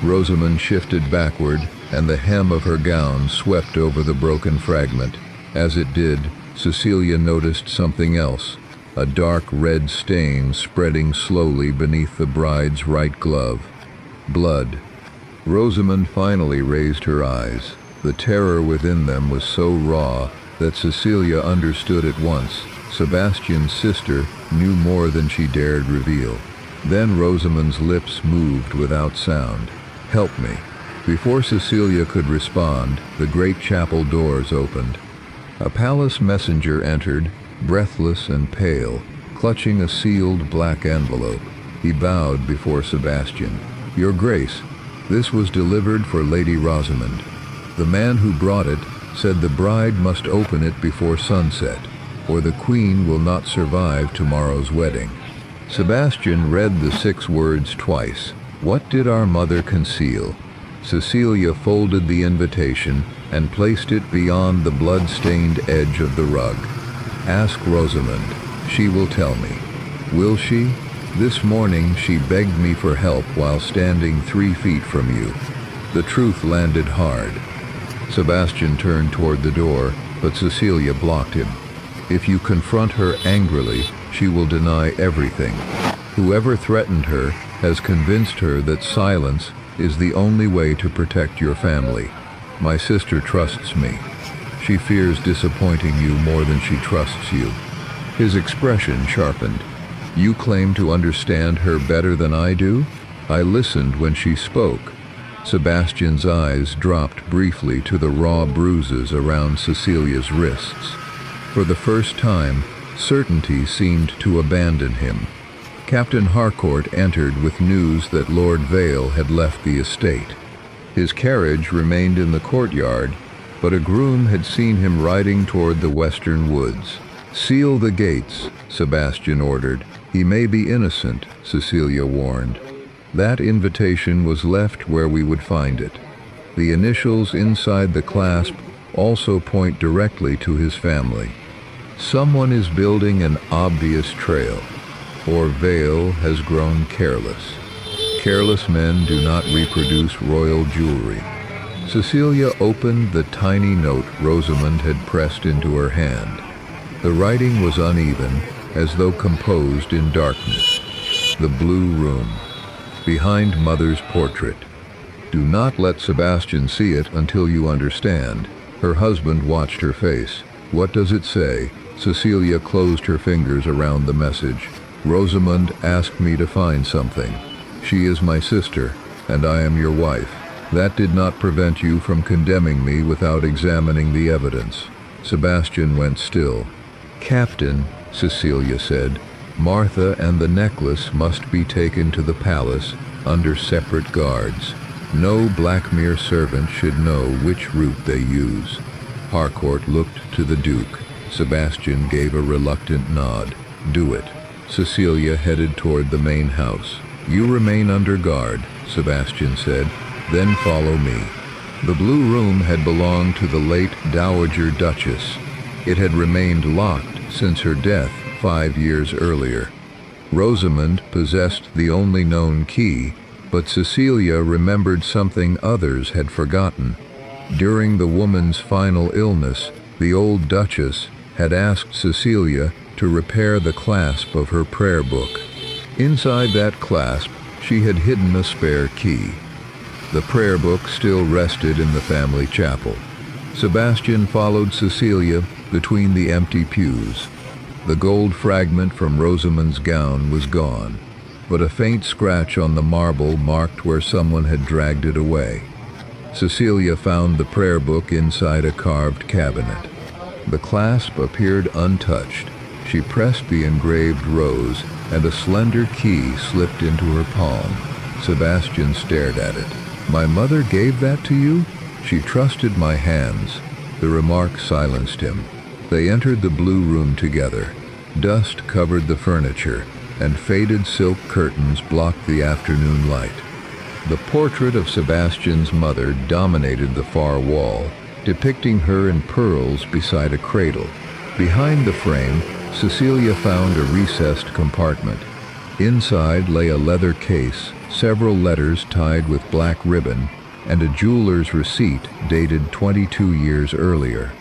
Rosamond shifted backward, and the hem of her gown swept over the broken fragment. As it did, Cecilia noticed something else, a dark red stain spreading slowly beneath the bride's right glove. Blood. Rosamond finally raised her eyes. The terror within them was so raw that Cecilia understood at once. Sebastian's sister knew more than she dared reveal. Then Rosamond's lips moved without sound. "Help me." Before Cecilia could respond, the great chapel doors opened. A palace messenger entered, breathless and pale, clutching a sealed black envelope. He bowed before Sebastian. "Your Grace, this was delivered for Lady Rosamond. The man who brought it said the bride must open it before sunset, or the Queen will not survive tomorrow's wedding." Sebastian read the 6 words twice. What did our mother conceal? Cecilia folded the invitation and placed it beyond the blood-stained edge of the rug. "Ask Rosamond. She will tell me." "Will she? This morning she begged me for help while standing 3 feet from you." The truth landed hard. Sebastian turned toward the door, but Cecilia blocked him. "If you confront her angrily, she will deny everything. Whoever threatened her has convinced her that silence is the only way to protect your family. My sister trusts me. She fears disappointing you more than she trusts you." His expression sharpened. "You claim to understand her better than I do?" "I listened when she spoke." Sebastian's eyes dropped briefly to the raw bruises around Cecilia's wrists. For the first time, certainty seemed to abandon him. Captain Harcourt entered with news that Lord Vale had left the estate. His carriage remained in the courtyard, but a groom had seen him riding toward the western woods. "Seal the gates," Sebastian ordered. He may be innocent, Cecilia warned. That invitation was left where we would find it. The initials inside the clasp also point directly to his family. Someone is building an obvious trail, or Vale has grown careless. Careless men do not reproduce royal jewelry. Cecilia opened the tiny note Rosamond had pressed into her hand. The writing was uneven, as though composed in darkness. The blue room, behind Mother's portrait. Do not let Sebastian see it until you understand. Her husband watched her face. What does it say? Cecilia closed her fingers around the message. Rosamond asked me to find something. She is my sister, and I am your wife. That did not prevent you from condemning me without examining the evidence. Sebastian went still. Captain, Cecilia said, Martha and the necklace must be taken to the palace under separate guards. No Blackmere servant should know which route they use. Harcourt looked to the Duke. Sebastian gave a reluctant nod. Do it. Cecilia headed toward the main house. You remain under guard, Sebastian said. Then follow me. The blue room had belonged to the late Dowager Duchess. It had remained locked since her death 5 years earlier. Rosamond possessed the only known key, but Cecilia remembered something others had forgotten. During the woman's final illness, the old Duchess had asked Cecilia to repair the clasp of her prayer book. Inside that clasp, she had hidden a spare key. The prayer book still rested in the family chapel. Sebastian followed Cecilia between the empty pews. The gold fragment from Rosamond's gown was gone, but a faint scratch on the marble marked where someone had dragged it away. Cecilia found the prayer book inside a carved cabinet. The clasp appeared untouched. She pressed the engraved rose, and a slender key slipped into her palm. Sebastian stared at it. My mother gave that to you? She trusted my hands. The remark silenced him. They entered the blue room together. Dust covered the furniture, and faded silk curtains blocked the afternoon light. The portrait of Sebastian's mother dominated the far wall, depicting her in pearls beside a cradle. Behind the frame, Cecilia found a recessed compartment. Inside lay a leather case, several letters tied with black ribbon, and a jeweler's receipt dated 22 years earlier.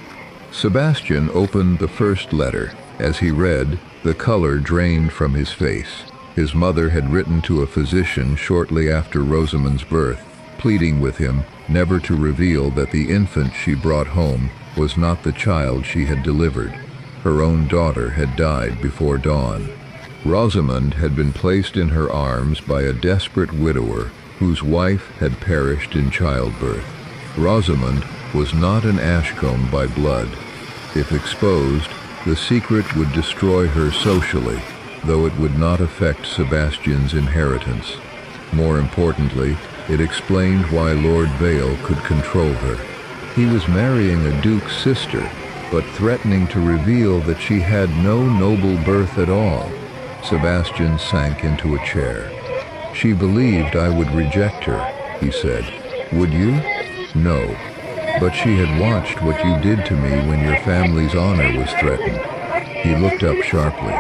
Sebastian opened the first letter. As he read, the color drained from his face. His mother had written to a physician shortly after Rosamond's birth, pleading with him never to reveal that the infant she brought home was not the child she had delivered. Her own daughter had died before dawn. Rosamond had been placed in her arms by a desperate widower whose wife had perished in childbirth. Rosamond was not an Ashcombe by blood. If exposed, the secret would destroy her socially, though it would not affect Sebastian's inheritance. More importantly, it explained why Lord Vale could control her. He was marrying a duke's sister, but threatening to reveal that she had no noble birth at all. Sebastian sank into a chair. She believed I would reject her, he said. Would you? No. But she had watched what you did to me when your family's honor was threatened. He looked up sharply.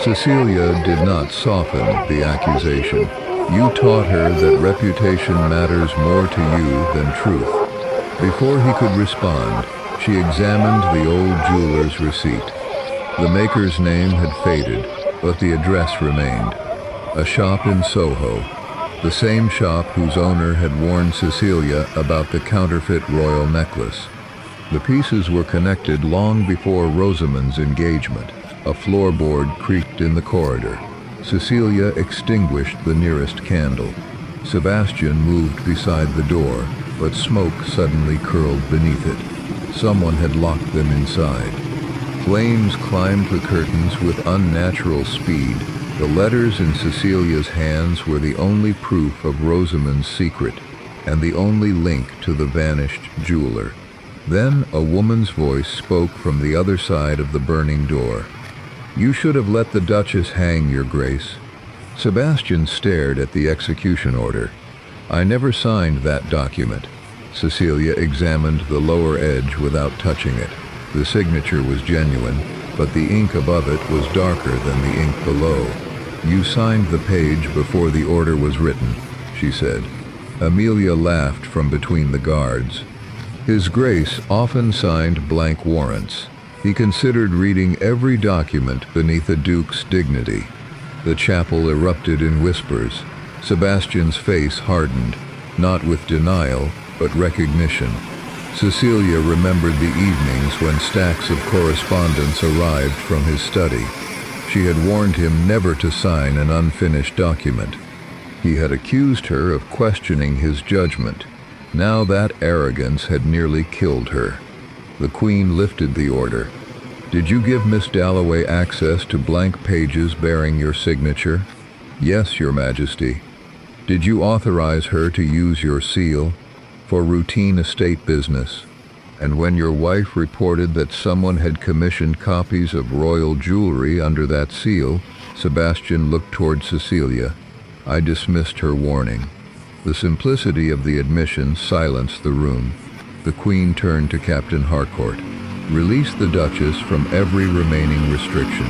Cecilia did not soften the accusation. You taught her that reputation matters more to you than truth. Before he could respond, she examined the old jeweler's receipt. The maker's name had faded, but the address remained. A shop in Soho, the same shop whose owner had warned Cecilia about the counterfeit royal necklace. The pieces were connected long before Rosamond's engagement. A floorboard creaked in the corridor. Cecilia extinguished the nearest candle. Sebastian moved beside the door, but smoke suddenly curled beneath it. Someone had locked them inside. Flames climbed the curtains with unnatural speed. The letters in Cecilia's hands were the only proof of Rosamond's secret, and the only link to the vanished jeweler. Then a woman's voice spoke from the other side of the burning door. "You should have let the Duchess hang, Your Grace." Sebastian stared at the execution order. "I never signed that document." Cecilia examined the lower edge without touching it. The signature was genuine, but the ink above it was darker than the ink below. "You signed the page before the order was written," she said. Amelia laughed from between the guards. His Grace often signed blank warrants. He considered reading every document beneath a duke's dignity. The chapel erupted in whispers. Sebastian's face hardened, not with denial, but recognition. Cecilia remembered the evenings when stacks of correspondence arrived from his study. She had warned him never to sign an unfinished document. He had accused her of questioning his judgment. Now that arrogance had nearly killed her. The Queen lifted the order. "Did you give Miss Dalloway access to blank pages bearing your signature?" "Yes, Your Majesty." "Did you authorize her to use your seal?" "For routine estate business." "And when your wife reported that someone had commissioned copies of royal jewelry under that seal," Sebastian looked toward Cecilia, "I dismissed her warning." The simplicity of the admission silenced the room. The Queen turned to Captain Harcourt. "Release the Duchess from every remaining restriction."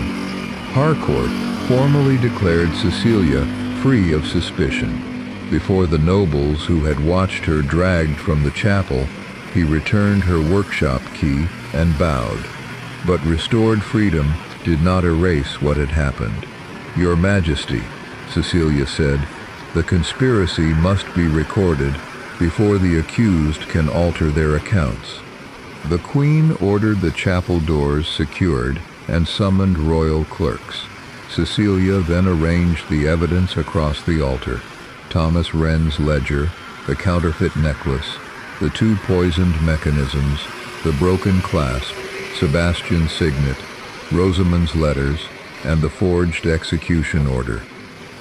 Harcourt formally declared Cecilia free of suspicion. Before the nobles who had watched her dragged from the chapel, he returned her workshop key and bowed. But restored freedom did not erase what had happened. "Your Majesty," Cecilia said, "the conspiracy must be recorded before the accused can alter their accounts." The Queen ordered the chapel doors secured and summoned royal clerks. Cecilia then arranged the evidence across the altar: Thomas Wren's ledger, the counterfeit necklace, the 2 poisoned mechanisms, the broken clasp, Sebastian's signet, Rosamond's letters, and the forged execution order.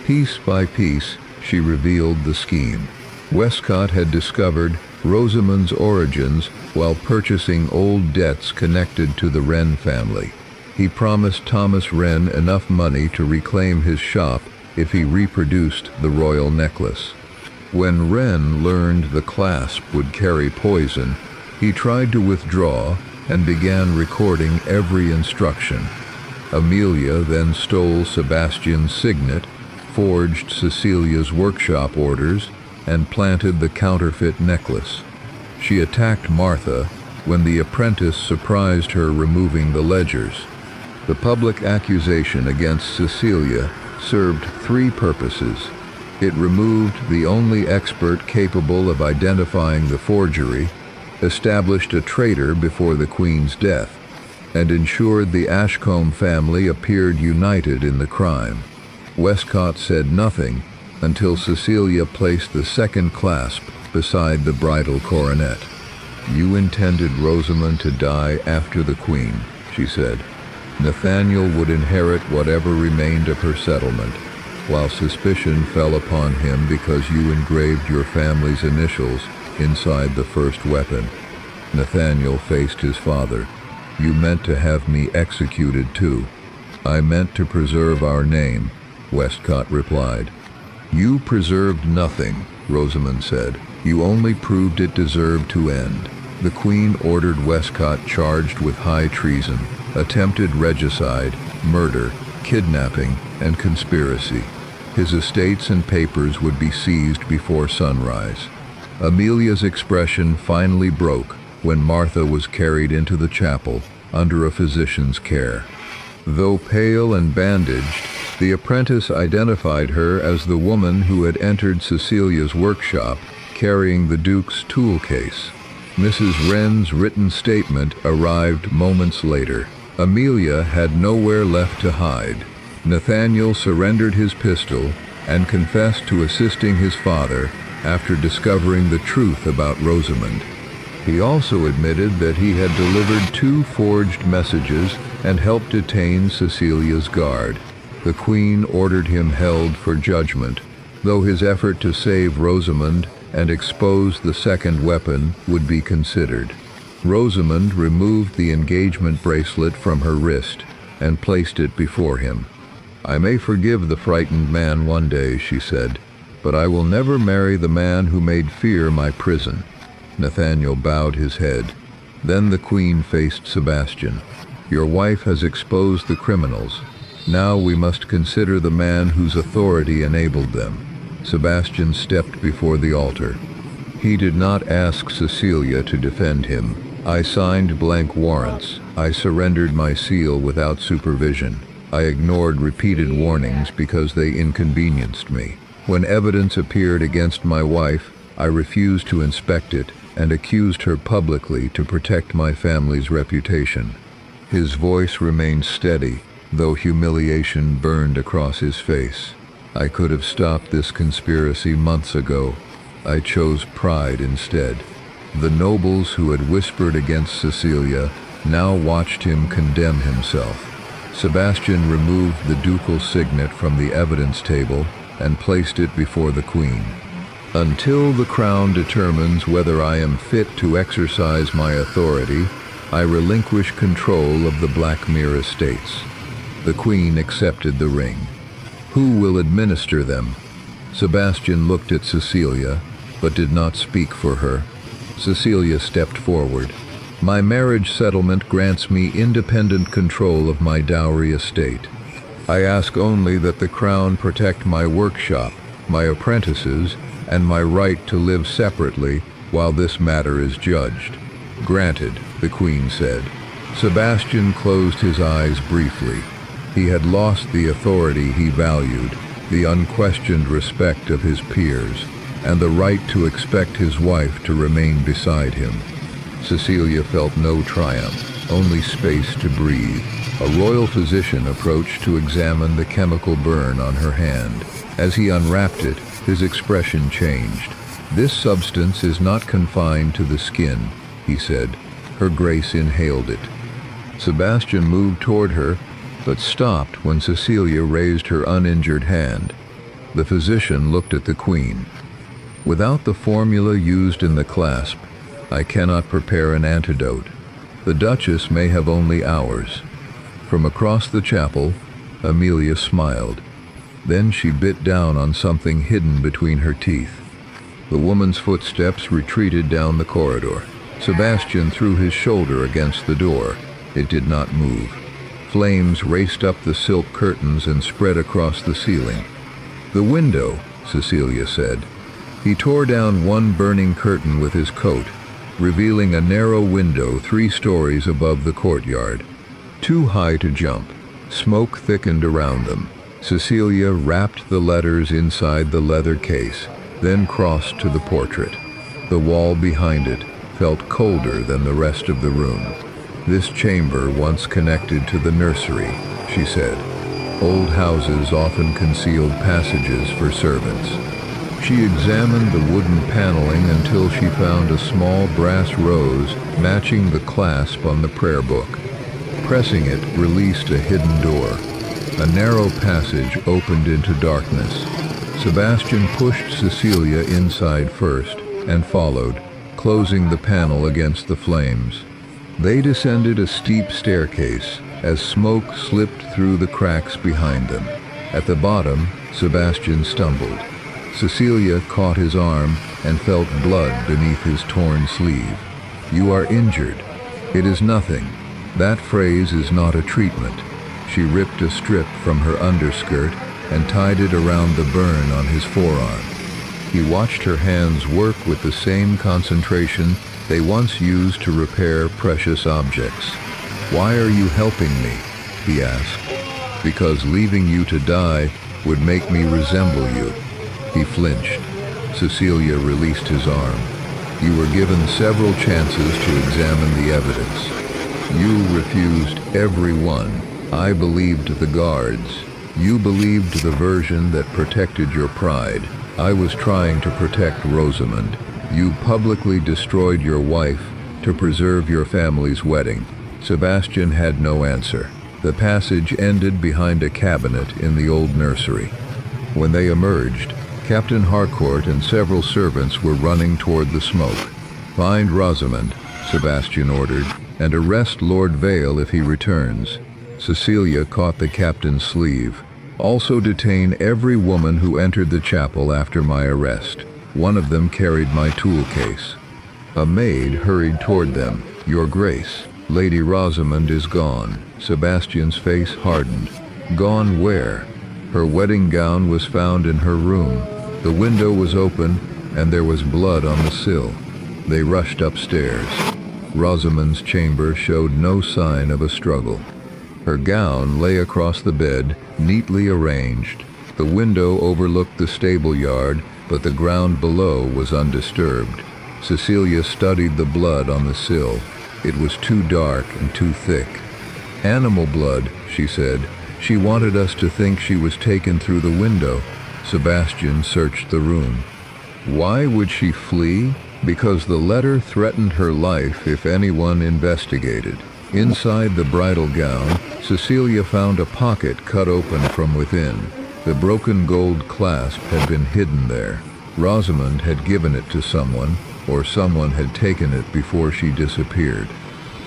Piece by piece, she revealed the scheme. Westcott had discovered Rosamond's origins while purchasing old debts connected to the Wren family. He promised Thomas Wren enough money to reclaim his shop if he reproduced the royal necklace. When Wren learned the clasp would carry poison, he tried to withdraw and began recording every instruction. Amelia then stole Sebastian's signet, forged Cecilia's workshop orders, and planted the counterfeit necklace. She attacked Martha when the apprentice surprised her removing the ledgers. The public accusation against Cecilia served 3 purposes. It removed the only expert capable of identifying the forgery, established a traitor before the Queen's death, and ensured the Ashcombe family appeared united in the crime. Westcott said nothing until Cecilia placed the second clasp beside the bridal coronet. "You intended Rosamond to die after the Queen," she said. "Nathaniel would inherit whatever remained of her settlement, while suspicion fell upon him because you engraved your family's initials inside the first weapon." Nathaniel faced his father. "You meant to have me executed too." "I meant to preserve our name," Westcott replied. "You preserved nothing," Rosamond said. "You only proved it deserved to end." The Queen ordered Westcott charged with high treason, attempted regicide, murder, kidnapping, and conspiracy. His estates and papers would be seized before sunrise. Amelia's expression finally broke when Martha was carried into the chapel under a physician's care. Though pale and bandaged, the apprentice identified her as the woman who had entered Cecilia's workshop carrying the Duke's tool case. Mrs. Wren's written statement arrived moments later. Amelia had nowhere left to hide. Nathaniel surrendered his pistol and confessed to assisting his father after discovering the truth about Rosamond. He also admitted that he had delivered 2 forged messages and helped detain Cecilia's guard. The Queen ordered him held for judgment, though his effort to save Rosamond and expose the second weapon would be considered. Rosamond removed the engagement bracelet from her wrist and placed it before him. "I may forgive the frightened man one day," she said, "but I will never marry the man who made fear my prison." Nathaniel bowed his head. Then the queen faced Sebastian. "Your wife has exposed the criminals. Now we must consider the man whose authority enabled them." Sebastian stepped before the altar. He did not ask Cecilia to defend him. "I signed blank warrants. I surrendered my seal without supervision. I ignored repeated warnings because they inconvenienced me. When evidence appeared against my wife, I refused to inspect it and accused her publicly to protect my family's reputation." His voice remained steady, though humiliation burned across his face. "I could have stopped this conspiracy months ago. I chose pride instead." The nobles who had whispered against Cecilia now watched him condemn himself. Sebastian removed the ducal signet from the evidence table and placed it before the queen. "Until the crown determines whether I am fit to exercise my authority, I relinquish control of the Blackmere estates." The queen accepted the ring. "Who will administer them?" Sebastian looked at Cecilia, but did not speak for her. Cecilia stepped forward. "My marriage settlement grants me independent control of my dowry estate. I ask only that the crown protect my workshop, my apprentices, and my right to live separately while this matter is judged." "Granted," the queen said. Sebastian closed his eyes briefly. He had lost the authority he valued, the unquestioned respect of his peers, and the right to expect his wife to remain beside him. Cecilia felt no triumph, only space to breathe. A royal physician approached to examine the chemical burn on her hand. As he unwrapped it, his expression changed. "This substance is not confined to the skin," he said. Her Grace inhaled it. Sebastian moved toward her, but stopped when Cecilia raised her uninjured hand. The physician looked at the queen. "Without the formula used in the clasp, I cannot prepare an antidote. The Duchess may have only hours." From across the chapel, Amelia smiled. Then she bit down on something hidden between her teeth. The woman's footsteps retreated down the corridor. Sebastian threw his shoulder against the door. It did not move. Flames raced up the silk curtains and spread across the ceiling. "The window," Cecilia said. He tore down one burning curtain with his coat, revealing a narrow window 3 stories above the courtyard. Too high to jump. Smoke thickened around them. Cecilia wrapped the letters inside the leather case, then crossed to the portrait. The wall behind it felt colder than the rest of the room. "This chamber once connected to the nursery," she said. Old houses often concealed passages for servants. She examined the wooden paneling until she found a small brass rose matching the clasp on the prayer book. Pressing it released a hidden door. A narrow passage opened into darkness. Sebastian pushed Cecilia inside first and followed, closing the panel against the flames. They descended a steep staircase as smoke slipped through the cracks behind them. At the bottom, Sebastian stumbled. Cecilia caught his arm and felt blood beneath his torn sleeve. "You are injured." "It is nothing. That phrase is not a treatment." She ripped a strip from her underskirt and tied it around the burn on his forearm. He watched her hands work with the same concentration they once used to repair precious objects. "Why are you helping me?" he asked. "Because leaving you to die would make me resemble you." He flinched. Cecilia released his arm. "You were given several chances to examine the evidence. You refused every one. I believed the guards. You believed the version that protected your pride. I was trying to protect Rosamond. You publicly destroyed your wife to preserve your family's wedding." Sebastian had no answer. The passage ended behind a cabinet in the old nursery. When they emerged, Captain Harcourt and several servants were running toward the smoke. "Find Rosamond," Sebastian ordered, "and arrest Lord Vale if he returns." Cecilia caught the captain's sleeve. Also detain every woman who entered the chapel after my arrest. One of them carried my tool case. A maid hurried toward them. Your Grace, Lady Rosamond is gone. Sebastian's face hardened. Gone where? Her wedding gown was found in her room. The window was open, and there was blood on the sill. They rushed upstairs. Rosamond's chamber showed no sign of a struggle. Her gown lay across the bed, neatly arranged. The window overlooked the stable yard, but the ground below was undisturbed. Cecilia studied the blood on the sill. It was too dark and too thick. Animal blood, she said. She wanted us to think she was taken through the window. Sebastian searched the room. Why would she flee? Because the letter threatened her life if anyone investigated. Inside the bridal gown, Cecilia found a pocket cut open from within. The broken gold clasp had been hidden there. Rosamond had given it to someone, or someone had taken it before she disappeared.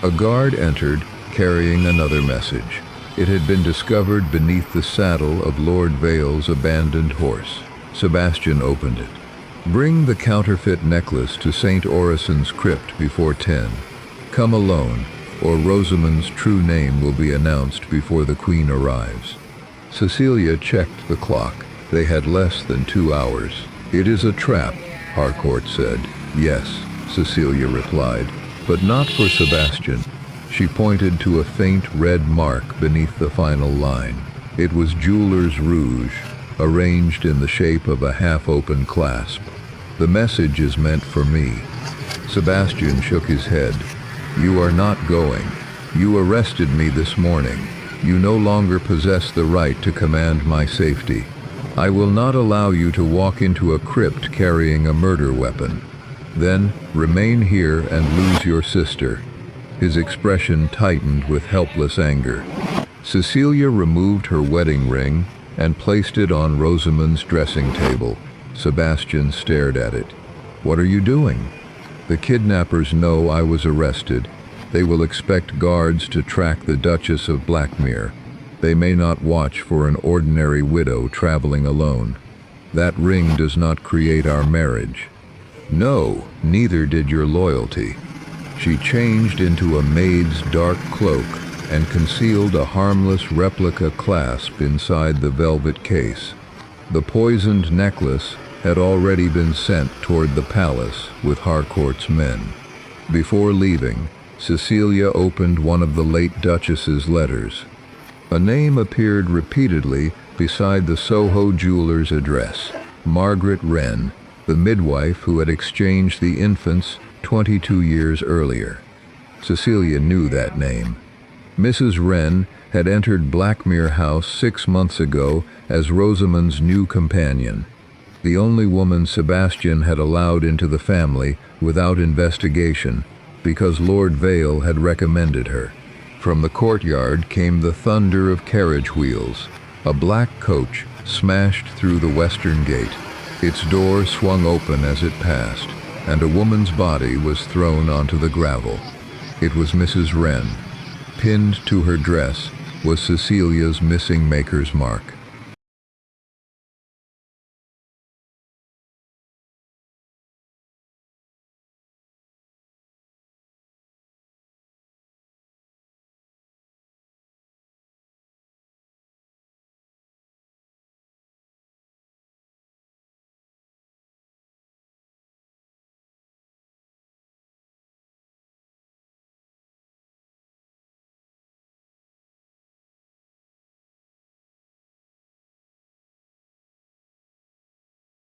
A guard entered, carrying another message. It had been discovered beneath the saddle of Lord Vale's abandoned horse. Sebastian opened it. Bring the counterfeit necklace to St. Orison's crypt before 10. Come alone, or Rosamond's true name will be announced before the Queen arrives. Cecilia checked the clock. They had less than 2 hours. It is a trap, Harcourt said. Yes, Cecilia replied, but not for Sebastian. She pointed to a faint red mark beneath the final line. It was jeweler's rouge, arranged in the shape of a half-open clasp. The message is meant for me. Sebastian shook his head. You are not going. You arrested me this morning. You no longer possess the right to command my safety. I will not allow you to walk into a crypt carrying a murder weapon. Then remain here and lose your sister. His expression tightened with helpless anger. Cecilia removed her wedding ring and placed it on Rosamond's dressing table. Sebastian stared at it. What are you doing? The kidnappers know I was arrested. They will expect guards to track the Duchess of Blackmere. They may not watch for an ordinary widow traveling alone. That ring does not create our marriage. No, neither did your loyalty. She changed into a maid's dark cloak and concealed a harmless replica clasp inside the velvet case. The poisoned necklace had already been sent toward the palace with Harcourt's men. Before leaving, Cecilia opened one of the late Duchess's letters. A name appeared repeatedly beside the Soho jeweler's address. Margaret Wren, the midwife who had exchanged the infants 22 years earlier. Cecilia knew that name. Mrs. Wren had entered Blackmere House 6 months ago as Rosamond's new companion, the only woman Sebastian had allowed into the family without investigation because Lord Vale had recommended her. From the courtyard came the thunder of carriage wheels. A black coach smashed through the western gate. Its door swung open as it passed, and a woman's body was thrown onto the gravel. It was Mrs. Wren. Pinned to her dress was Cecilia's missing maker's mark.